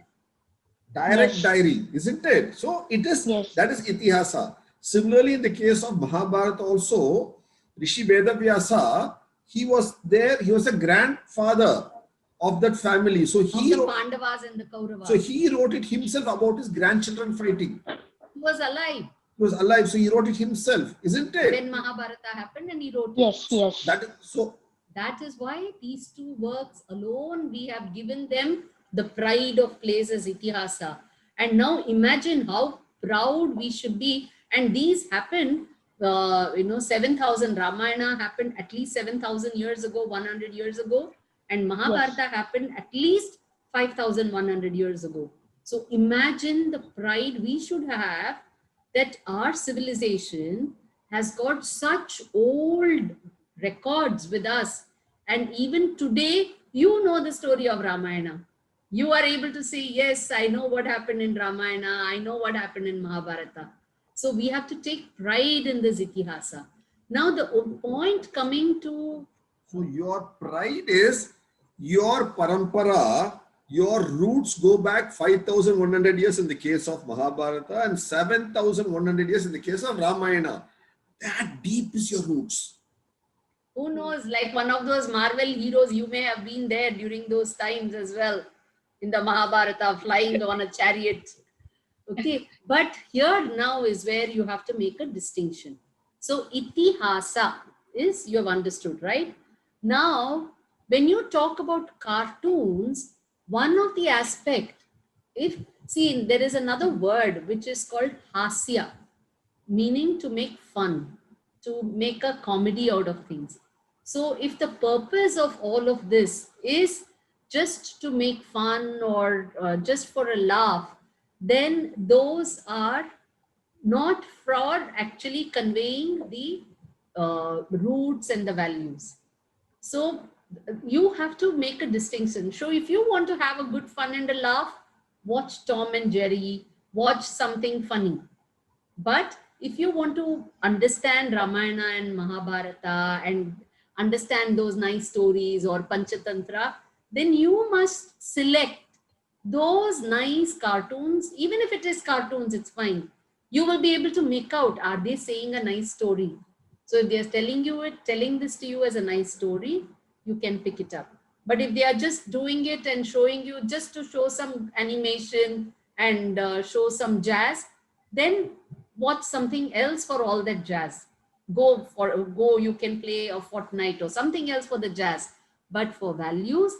Direct Yes. diary, isn't it? So it is, Yes. that is Itihasa. Similarly, in the case of Mahabharata also, Rishi Vedavyasa, he was there, he was a grandfather of that family. So Of he, the Pandavas and the Kauravas. so he wrote it himself about his grandchildren fighting. He was alive He was alive, so he wrote it himself, isn't it? when Mahabharata happened and he wrote Yes, it. yes. That is, so That is why these two works alone, we have given them the pride of place as Itihasa. And now imagine how proud we should be. And these happened, 7,000 Ramayana happened at least 7,000 years ago, 100 years ago. And Mahabharata happened at least 5,100 years ago. So imagine the pride we should have that our civilization has got such old records with us. And even today, you know the story of Ramayana. You are able to say, yes, I know what happened in Ramayana. I know what happened in Mahabharata. So we have to take pride in this Itihasa. Now the point coming to... So your pride is your parampara, your roots go back 5,100 years in the case of Mahabharata and 7,100 years in the case of Ramayana. That deep is your roots. Who knows, like one of those Marvel heroes, you may have been there during those times as well in the Mahabharata, flying on a chariot. Okay, but here now is where you have to make a distinction. So Itihasa is, you have understood, right? Now, when you talk about cartoons, one of the aspect, see, there is another word which is called hasya, meaning to make fun, to make a comedy out of things. So if the purpose of all of this is just to make fun or just for a laugh, then those are not for actually conveying the roots and the values. So you have to make a distinction. So if you want to have a good fun and a laugh, watch Tom and Jerry, watch something funny. But if you want to understand Ramayana and Mahabharata and understand those nice stories or Panchatantra, then you must select those nice cartoons. Even if it is cartoons, it's fine. You will be able to make out, are they saying a nice story? So if they're telling this to you as a nice story, you can pick it up. But if they are just doing it and showing you just to show some animation and show some jazz, then watch something else for all that jazz. Go, you can play a fortnight or something else for the jazz. But for values,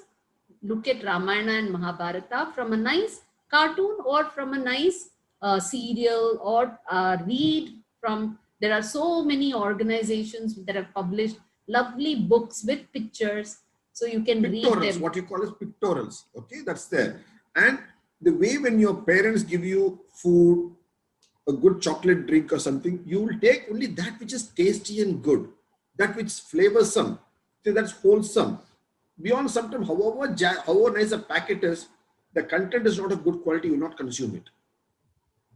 look at Ramayana and Mahabharata from a nice cartoon or from a nice serial, or read from, there are so many organizations that have published lovely books with pictures, so you can read Pictorials, them. what you call as pictorials. Okay, that's there. And the way when your parents give you food, a good chocolate drink or something, you will take only that which is tasty and good, that which is flavorsome, so that's wholesome. Beyond sometimes, however nice a packet is, the content is not of good quality, you will not consume it.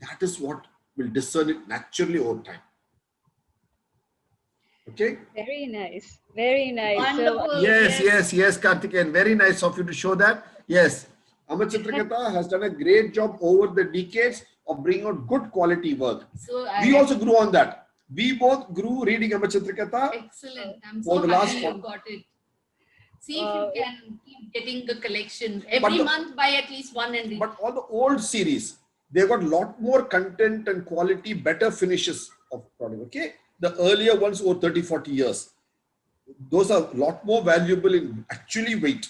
That is what will discern it naturally over time. Okay. Very nice. Very nice. Wonderful. So, Yes, Karthikeyan. Very nice of you to show that. Yes, Amar Chitrakatha has done a great job over the decades of bringing out good quality work. So We also grew on that. We both grew reading Amar Chitrakatha. excellent. I'm For so the last happy you one. got it. See if you can keep getting the collection. Every month buy at least one and read. But all the old series, they've got a lot more content and quality, better finishes of product. Okay, the earlier ones over 30, 40 years, those are a lot more valuable in actually weight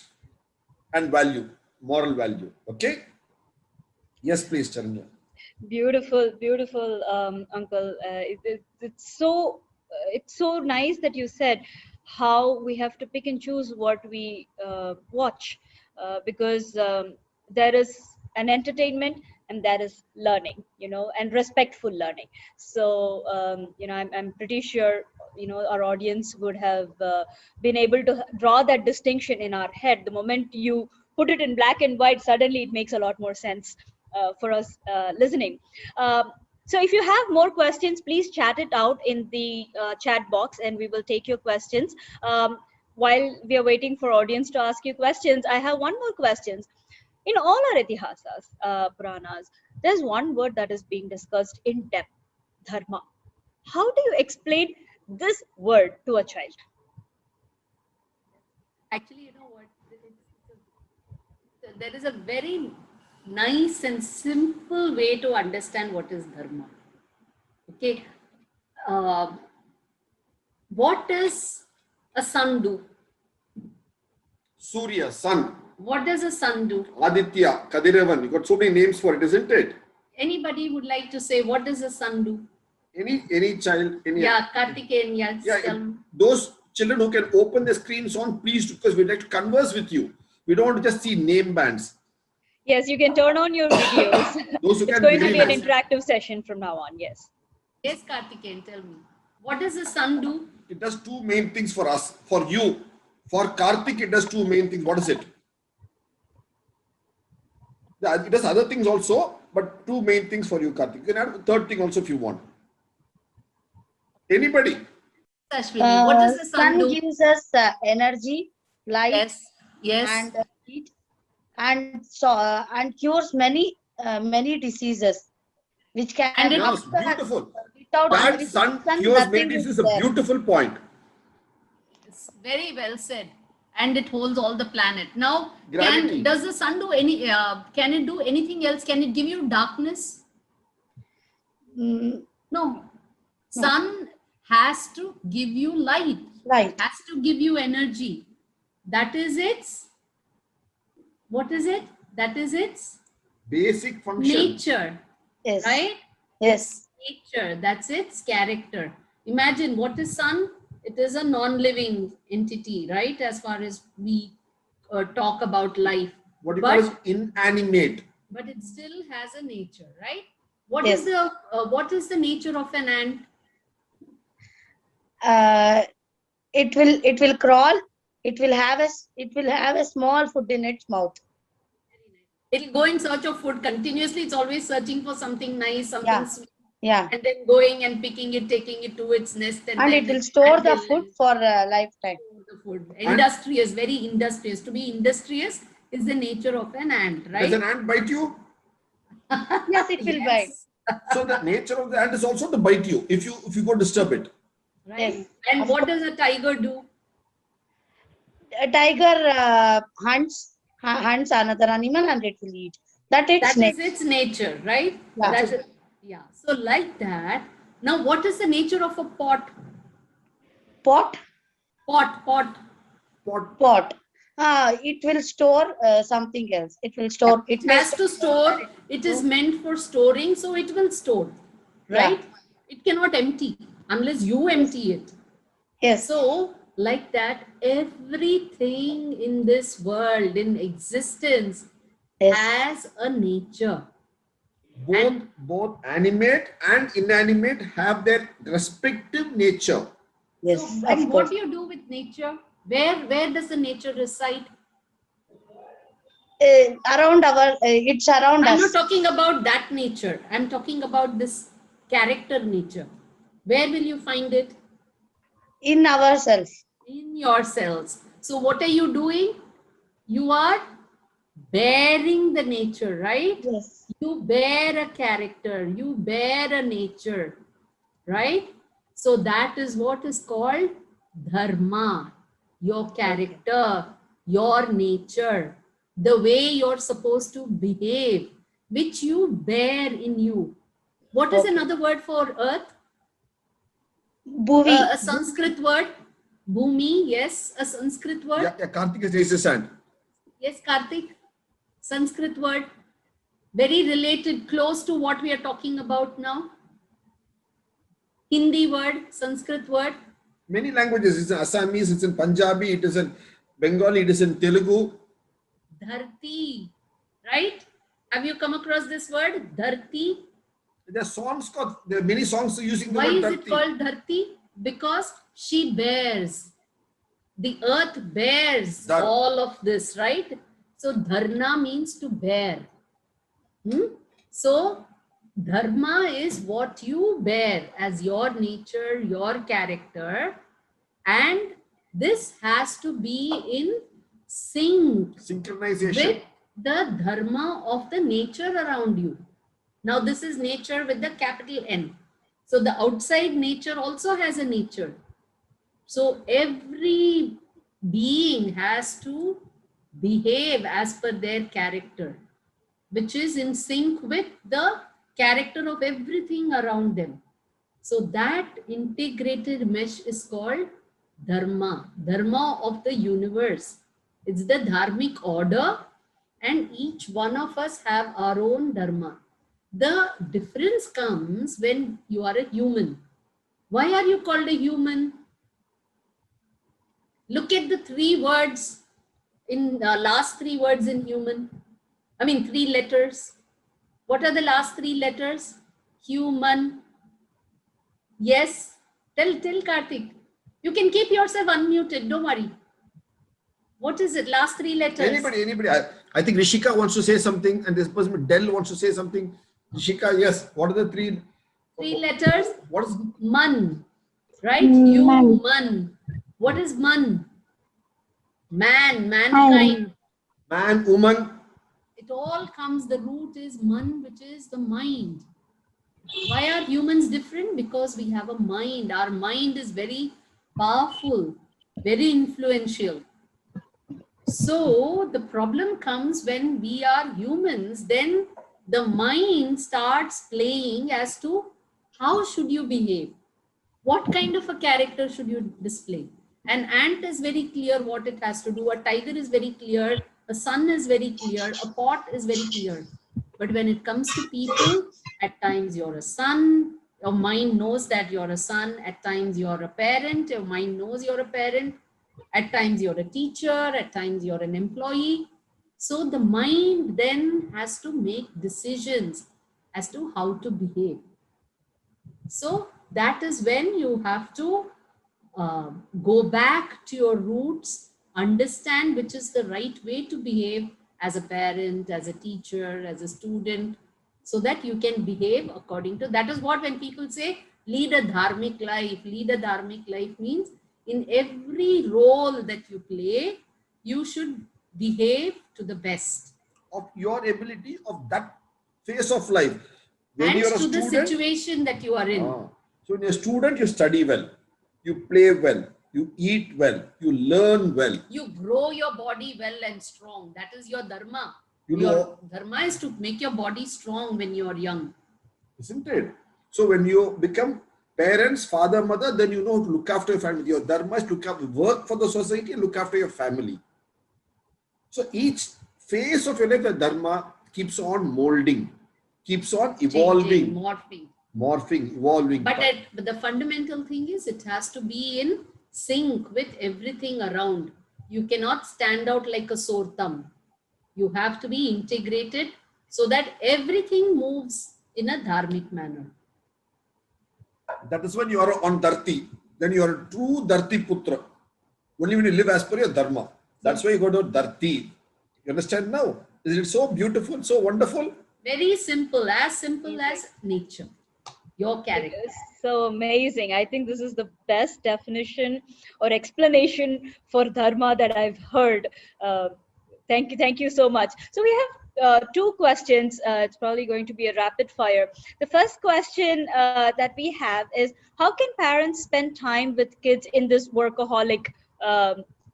and value, moral value. Okay. Yes, please, Charanya. beautiful, beautiful, uncle. It's so nice that you said how we have to pick and choose what we watch, because there is an entertainment and there is learning, and respectful learning. So I'm pretty sure our audience would have been able to draw that distinction in our head. The moment you put it in black and white, suddenly it makes a lot more sense for us listening. So if you have more questions, please chat it out in the chat box and we will take your questions. While we are waiting for audience to ask you questions, I have one more question. In all our itihasas, Puranas, there's one word that is being discussed in depth, dharma. How do you explain this word to a child? Actually, you know what? There is a very nice and simple way to understand what is dharma. Okay. What does a sun do? Surya, sun. What does a sun do? Aditya, Kadiravan. You got so many names for it, isn't it? Anybody would like to say, what does a sun do? Any child, Yeah, Karthikeyan, yes. Yeah, those children who can open the screens on, please, because we'd like to converse with you. We don't want to just see name bands. Yes, you can turn on your videos. Those who It's can going to be an nice. interactive session from now on. Yes. Yes, Karthikeyan, tell me. What does the sun do? It does two main things for us. For you, for Karthik, it does two main things. What is it? It does other things also, but two main things for you, Karthik. You can add a third thing also if you want. Anybody? Ashwini, what does the sun do? Gives us energy, light, Yes. and heat, and and cures many diseases, which can. And it Yes, beautiful. Without That sun cures many diseases is a beautiful point. It's very well said. And it holds all the planet. Now, Gravity. does the sun do any? Can it do anything else? Can it give you darkness? No. Sun has to give you light. Light. Has to give you energy. That is its. What is it? That is its Basic function. nature. Yes. Right? Yes. Nature. That's its character. Imagine what is sun? It is a non-living entity, right? As far as we talk about life. What you call is inanimate. But it still has a nature, right? What is the nature of an ant? It will crawl. It will have a small food in its mouth. It'll go in search of food continuously. It's always searching for something nice, something sweet. Yeah. And then going and picking it, taking it to its nest. And it will store the food for a lifetime. The food. Industrious, very industrious. To be industrious is the nature of an ant, right? Does an ant bite you? Yes, it will bite. So the nature of the ant is also to bite you if you go disturb it. Right. Yes. And what does a tiger do? A tiger hunts another animal and it will eat. That That is nature. its nature, right? Yeah. That's it. Yeah. So like that. Now, what is the nature of a pot? Pot. Pot. Pot. It will store something else. It will store. It has to store. It is meant for storing, so it will store, right? It cannot empty unless you empty it. Yes. So, like that, everything in this world, in existence, has a nature. Both animate and inanimate have their respective nature. Yes. So, and what do you do with nature? Where does the nature reside? Around our, it's around us. I'm not talking about that nature. I'm talking about this character nature. Where will you find it? In ourselves. In yourselves. So what are you doing? You are bearing the nature, right? Yes. You bear a character. You bear a nature, right? So that is what is called dharma, your character, your nature, the way you're supposed to behave, which you bear in you. What is another word for earth? Bhuvi. A Sanskrit word. Bhumi, yes, a Sanskrit word. Yeah, Karthik has raised his hand. Yes, Karthik. Sanskrit word. Very related, close to what we are talking about now. Hindi word, Sanskrit word. Many languages. It's in Assamese, it's in Punjabi, it is in Bengali, it is in Telugu. Dharti, right? Have you come across this word? Dharti. There are many songs using the Why word is Dharti. it called Dharti? Because she bears. The earth bears all of this, right? So dharna means to bear. So dharma is what you bear as your nature, your character, and this has to be in synchronization with the dharma of the nature around you. Now this is nature with the capital N. So the outside nature also has a nature. So every being has to behave as per their character, which is in sync with the character of everything around them. So that integrated mesh is called dharma, dharma of the universe. It's the dharmic order, and each one of us have our own dharma. The difference comes when you are a human. Why are you called a human? Look at the three words in the last three words in human. I mean, three letters. What are the last three letters? Human. Yes. Tell Karthik. You can keep yourself unmuted. Don't worry. What is it? Last three letters. Anybody. I think Rishika wants to say something, and this person Del wants to say something. Rishika, yes. What are the three letters? What is man? Right? Human. What is man? Man, mankind. Man, woman. It all comes, the root is man, which is the mind. Why are humans different? Because we have a mind. Our mind is very powerful, very influential. So the problem comes when we are humans, then the mind starts playing as to how should you behave? What kind of a character should you display? An ant is very clear what it has to do. A tiger is very clear. A sun is very clear. A pot is very clear. But when it comes to people, at times you're a son. Your mind knows that you're a son. At times you're a parent. Your mind knows you're a parent. At times you're a teacher. At times you're an employee. So the mind then has to make decisions as to how to behave. So that is when you have to go back to your roots, understand which is the right way to behave as a parent, as a teacher, as a student, so that you can behave according to that. Is what when people say lead a dharmic life. Lead a dharmic life means in every role that you play, you should behave to the best of your ability of that phase of life. When and you're a student, the situation that you are in. So when you're a student, you study well, you play well, you eat well, you learn well. You grow your body well and strong. That is your dharma. You Your know, dharma is to make your body strong when you are young. isn't it? So when you become parents, father, mother, then you know how to look after your family. Your dharma is to work for the society and look after your family. So each phase of your life, the dharma keeps on molding, keeps on evolving, Changing, morphing, evolving. But the fundamental thing is it has to be in sync with everything around. You cannot stand out like a sore thumb. You have to be integrated so that everything moves in a dharmic manner. That is when you are on dharti. Then you are a true dharti putra. Only when you live as per your dharma. That's why you go to dharti. You understand now? Is it so beautiful, so wonderful? Very simple as nature, your character. So amazing. I think this is the best definition or explanation for dharma that I've heard. Thank you so much. So we have two questions. It's probably going to be a rapid fire. The first question that we have is, how can parents spend time with kids in this workaholic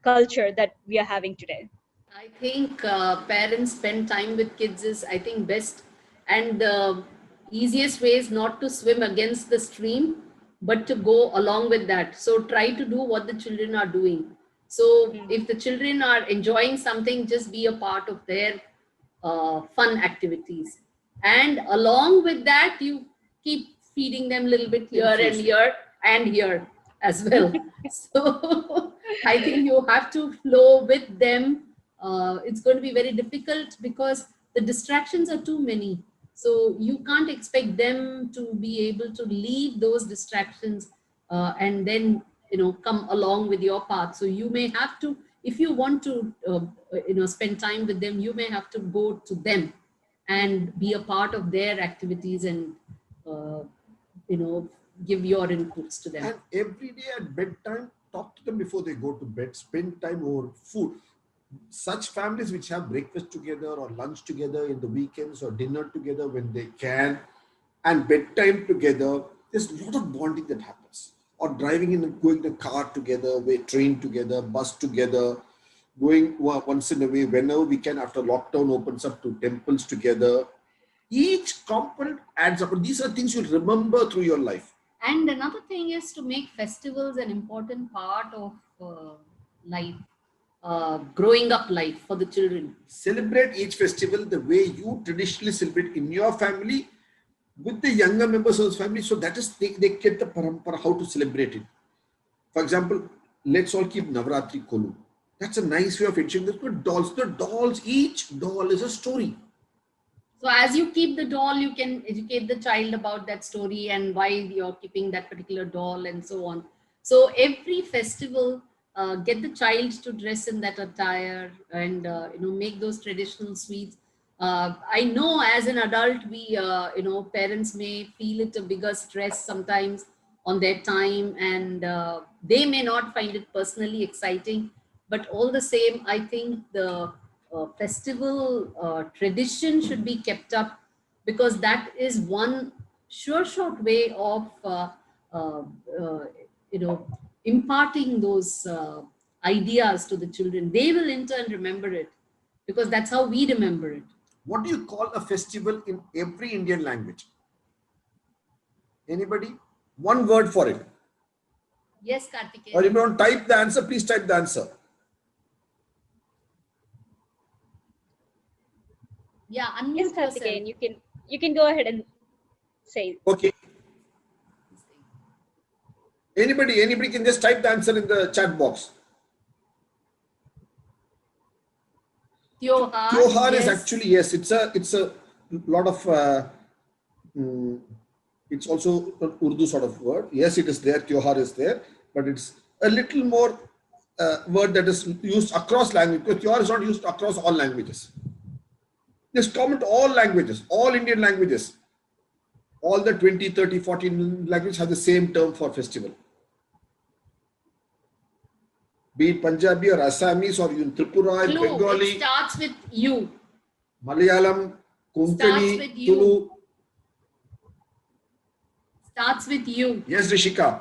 culture that we are having today? I think parents spend time with kids is, I think, best. And the easiest way is not to swim against the stream, but to go along with that. So try to do what the children are doing. So if the children are enjoying something, just be a part of their fun activities. And along with that, you keep feeding them a little bit here and here and here as well. So I think you have to flow with them. It's going to be very difficult because the distractions are too many. So you can't expect them to be able to leave those distractions and then, come along with your path. So you may have to, if you want to, spend time with them, you may have to go to them and be a part of their activities and, give your inputs to them. And every day at bedtime, talk to them before they go to bed. Spend time over food. Such families which have breakfast together or lunch together in the weekends or dinner together when they can, and bedtime together, there's a lot of bonding that happens. Or driving in and going in a car together, we train together, bus together, going once in a way, whenever we can, after lockdown opens up, to temples together. Each component adds up. And these are things you'll remember through your life. And another thing is to make festivals an important part of life, growing up life for the children. Celebrate each festival the way you traditionally celebrate in your family with the younger members of the family. So that is, they get the parampara, how to celebrate it. For example, let's all keep Navratri Kolu. That's a nice way of ensuring this. But dolls, each doll is a story. So as you keep the doll, you can educate the child about that story and why you're keeping that particular doll and so on. So every festival, get the child to dress in that attire and make those traditional sweets. I know as an adult, we parents may feel it a bigger stress sometimes on their time, and they may not find it personally exciting. But all the same, I think the festival tradition should be kept up, because that is one short way of imparting those ideas to the children. They will in turn remember it, because that's how we remember it. What do you call a festival in every Indian language? Anybody? One word for it. Yes, Karthikeyan. Or if you don't type the answer, please type the answer. Yeah, Yes, Karthikeyan, you can go ahead and say. Okay. Anybody can just type the answer in the chat box. Tyohar is actually, yes, it's a lot of it's also an Urdu sort of word. Yes, it is there. Tyohar is there, but it's a little more word that is used across languages. Because Tyohar is not used across all languages. It's common to all languages, all Indian languages. All the 20, 30, 40 languages have the same term for festival. Be it Punjabi or Assamese or in Tripura, in Bengali. It starts with you. Malayalam, Konkani, Tulu. Starts with you. Yes, Rishika.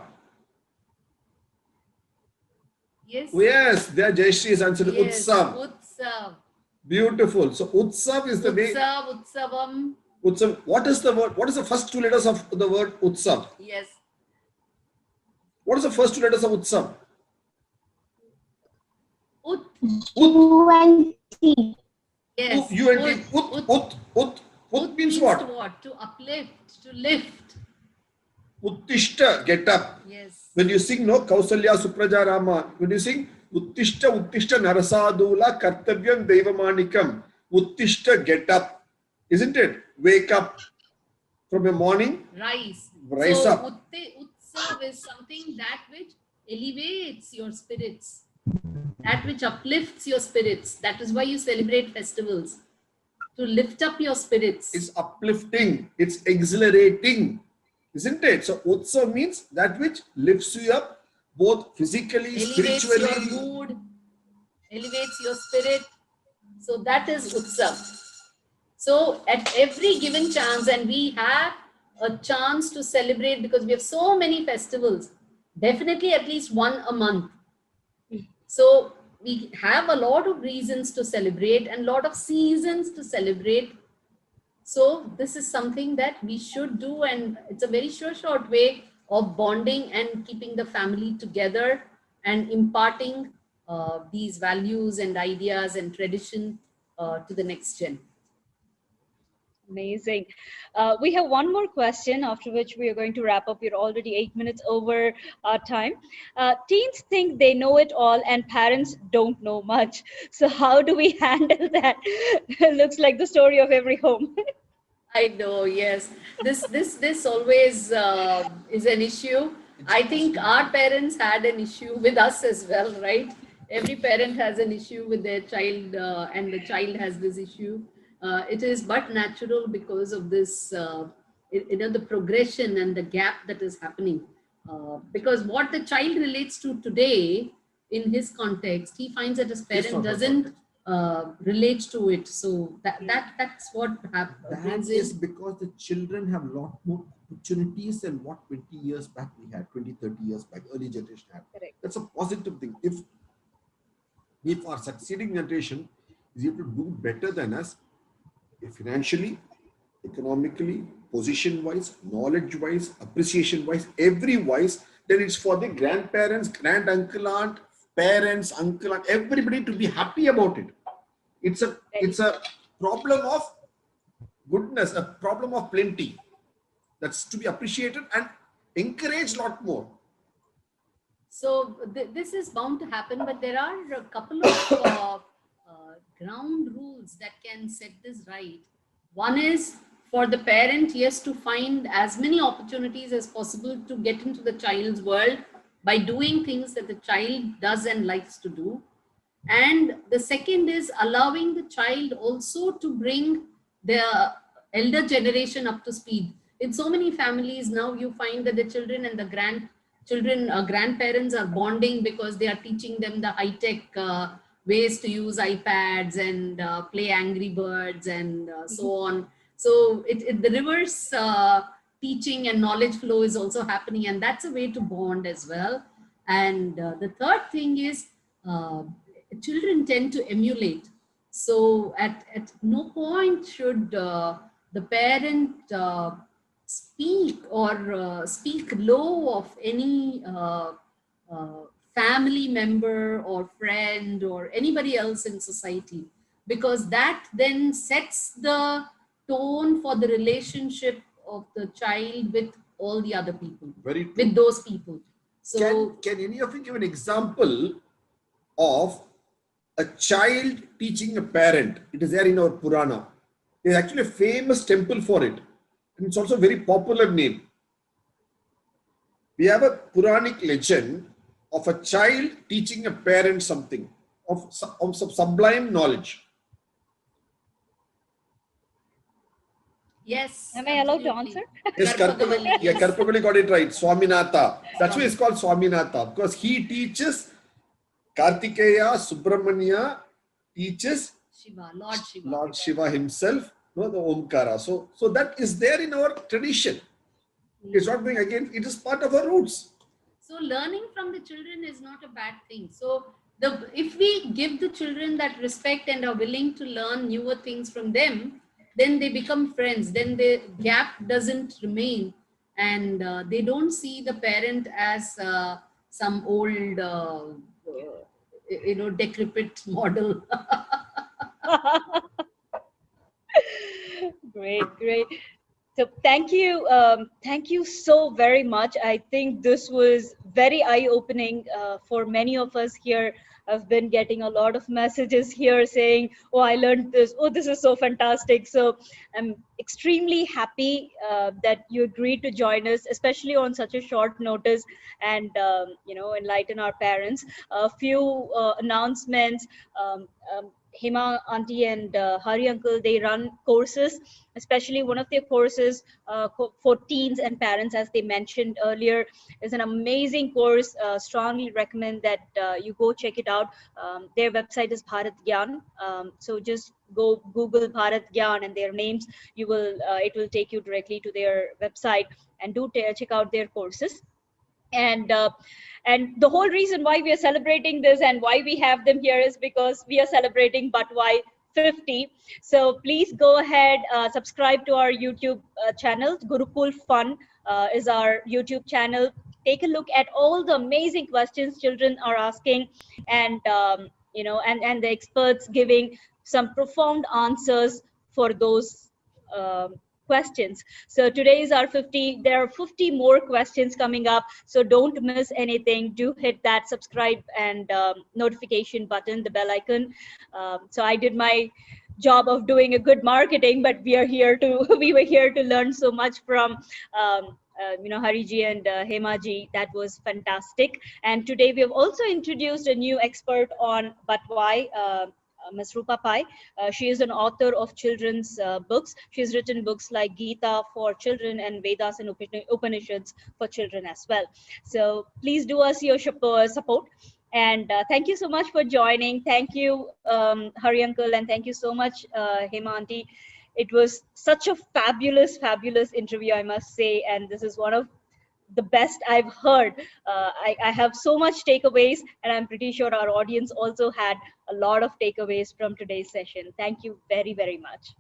Yes. Yes, there Jayashri is answered. Yes. Utsav. Utsav. Beautiful. So Utsav is the way. Utsav, Utsavam. Utsav. What is the word? What is the first 2 letters of the word Utsav? Yes. What is the first 2 letters of Utsav? Ut. U-N-T. Yes. U-N-T. Ut means what? To uplift, to lift. Uttishta, get up. Yes. When you sing, no, Kausalya Supraja Rama, when you sing, Uttishta Narasadula Kartavyam Devamanikam, Uttishta, get up. Isn't it? Wake up from a morning. Rise up. Utsav is something that which elevates your spirits, that which uplifts your spirits. That is why you celebrate festivals, to lift up your spirits. It's uplifting, it's exhilarating, isn't it? So Utsav means that which lifts you up, both physically, Elevates spiritually. your mood, elevates your spirit. So that is Utsav. So at every given chance, and we have a chance to celebrate because we have so many festivals, definitely at least one a month. So we have a lot of reasons to celebrate and a lot of seasons to celebrate. So this is something that we should do, and it's a very short way of bonding and keeping the family together and imparting these values and ideas and tradition to the next gen. Amazing. We have one more question, after which we are going to wrap up. We're already 8 minutes over our time. Teens think they know it all and parents don't know much. So how do we handle that? Looks like the story of every home. I know, yes. This always is an issue. I think our parents had an issue with us as well, right? Every parent has an issue with their child, and the child has this issue. It is but natural because of this, the progression and the gap that is happening. Because what the child relates to today in his context, he finds that his parent doesn't relate to it. So that's what happens. That is because the children have a lot more opportunities than what 20 years back we had, 20, 30 years back, early generation had. Correct. That's a positive thing. If our succeeding generation is able to do better than us, financially, economically, position-wise, knowledge-wise, appreciation-wise, every-wise, then it's for the grandparents, grand-uncle, aunt, parents, uncle, aunt, everybody to be happy about it. It's a problem of goodness, a problem of plenty. That's to be appreciated and encouraged a lot more. So this is bound to happen, but there are a couple of ground rules that can set this right. One is for the parent, yes, to find as many opportunities as possible to get into the child's world by doing things that the child does and likes to do. And the second is allowing the child also to bring the elder generation up to speed. In so many families now, you find that the children and the grandparents are bonding because they are teaching them the high-tech ways to use iPads and play Angry Birds and so on. So the reverse teaching and knowledge flow is also happening, and that's a way to bond as well. And the third thing is children tend to emulate. So at no point should the parent speak or speak low of any family member or friend or anybody else in society, because that then sets the tone for the relationship of the child with all the other people, with those people. So can any of you give an example of a child teaching a parent? It is there in our Purana. There is actually a famous temple for it. And it's also a very popular name. We have a Puranic legend of a child teaching a parent something of some sublime knowledge. yes. Am I allowed to answer? Yes, Karpagali got it right. Swaminatha. That's why it's called Swaminatha, because he teaches Kartikeya, Subramanya teaches Shiva, Lord Shiva. Lord Shiva himself, the Omkara. So that is there in our tradition. It's not going against, it is part of our roots. So learning from the children is not a bad thing. So if we give the children that respect and are willing to learn newer things from them, then they become friends. Then the gap doesn't remain, and they don't see the parent as some old, decrepit model. Great, great. So thank you so very much. I think this was very eye-opening for many of us here. I've been getting a lot of messages here saying, "Oh, I learned this. Oh, this is so fantastic." So I'm extremely happy that you agreed to join us, especially on such a short notice, and enlighten our parents. A few announcements. Um, Hema auntie and Hari uncle, they run courses, especially one of their courses for teens and parents, as they mentioned earlier, is an amazing course. Strongly recommend that you go check it out. Their website is BharathGyan. So just go Google BharathGyan and their names. It will take you directly to their website, and do check out their courses. And the whole reason why we are celebrating this and why we have them here is because we are celebrating But Why 50. So please go ahead, subscribe to our YouTube channel. Gurucool Fun is our YouTube channel. Take a look at all the amazing questions children are asking, and and the experts giving some profound answers for those questions. So today is our 50. There are 50 more questions coming up, so don't miss anything. Do hit that subscribe and notification button, the bell icon. So I did my job of doing a good marketing, but we were here to learn so much from Hariji and Hemaji. That was fantastic. And today we have also introduced a new expert on But Why, Ms. Rupa Pai. She is an author of children's books. She's written books like Gita for children and Vedas and Upanishads for children as well. So please do us your support. And thank you so much for joining. Thank you, Hari uncle, and thank you so much, Hema auntie. It was such a fabulous, fabulous interview, I must say. And this is one of the best I've heard. I have so much takeaways, and I'm pretty sure our audience also had a lot of takeaways from today's session. Thank you very, very much.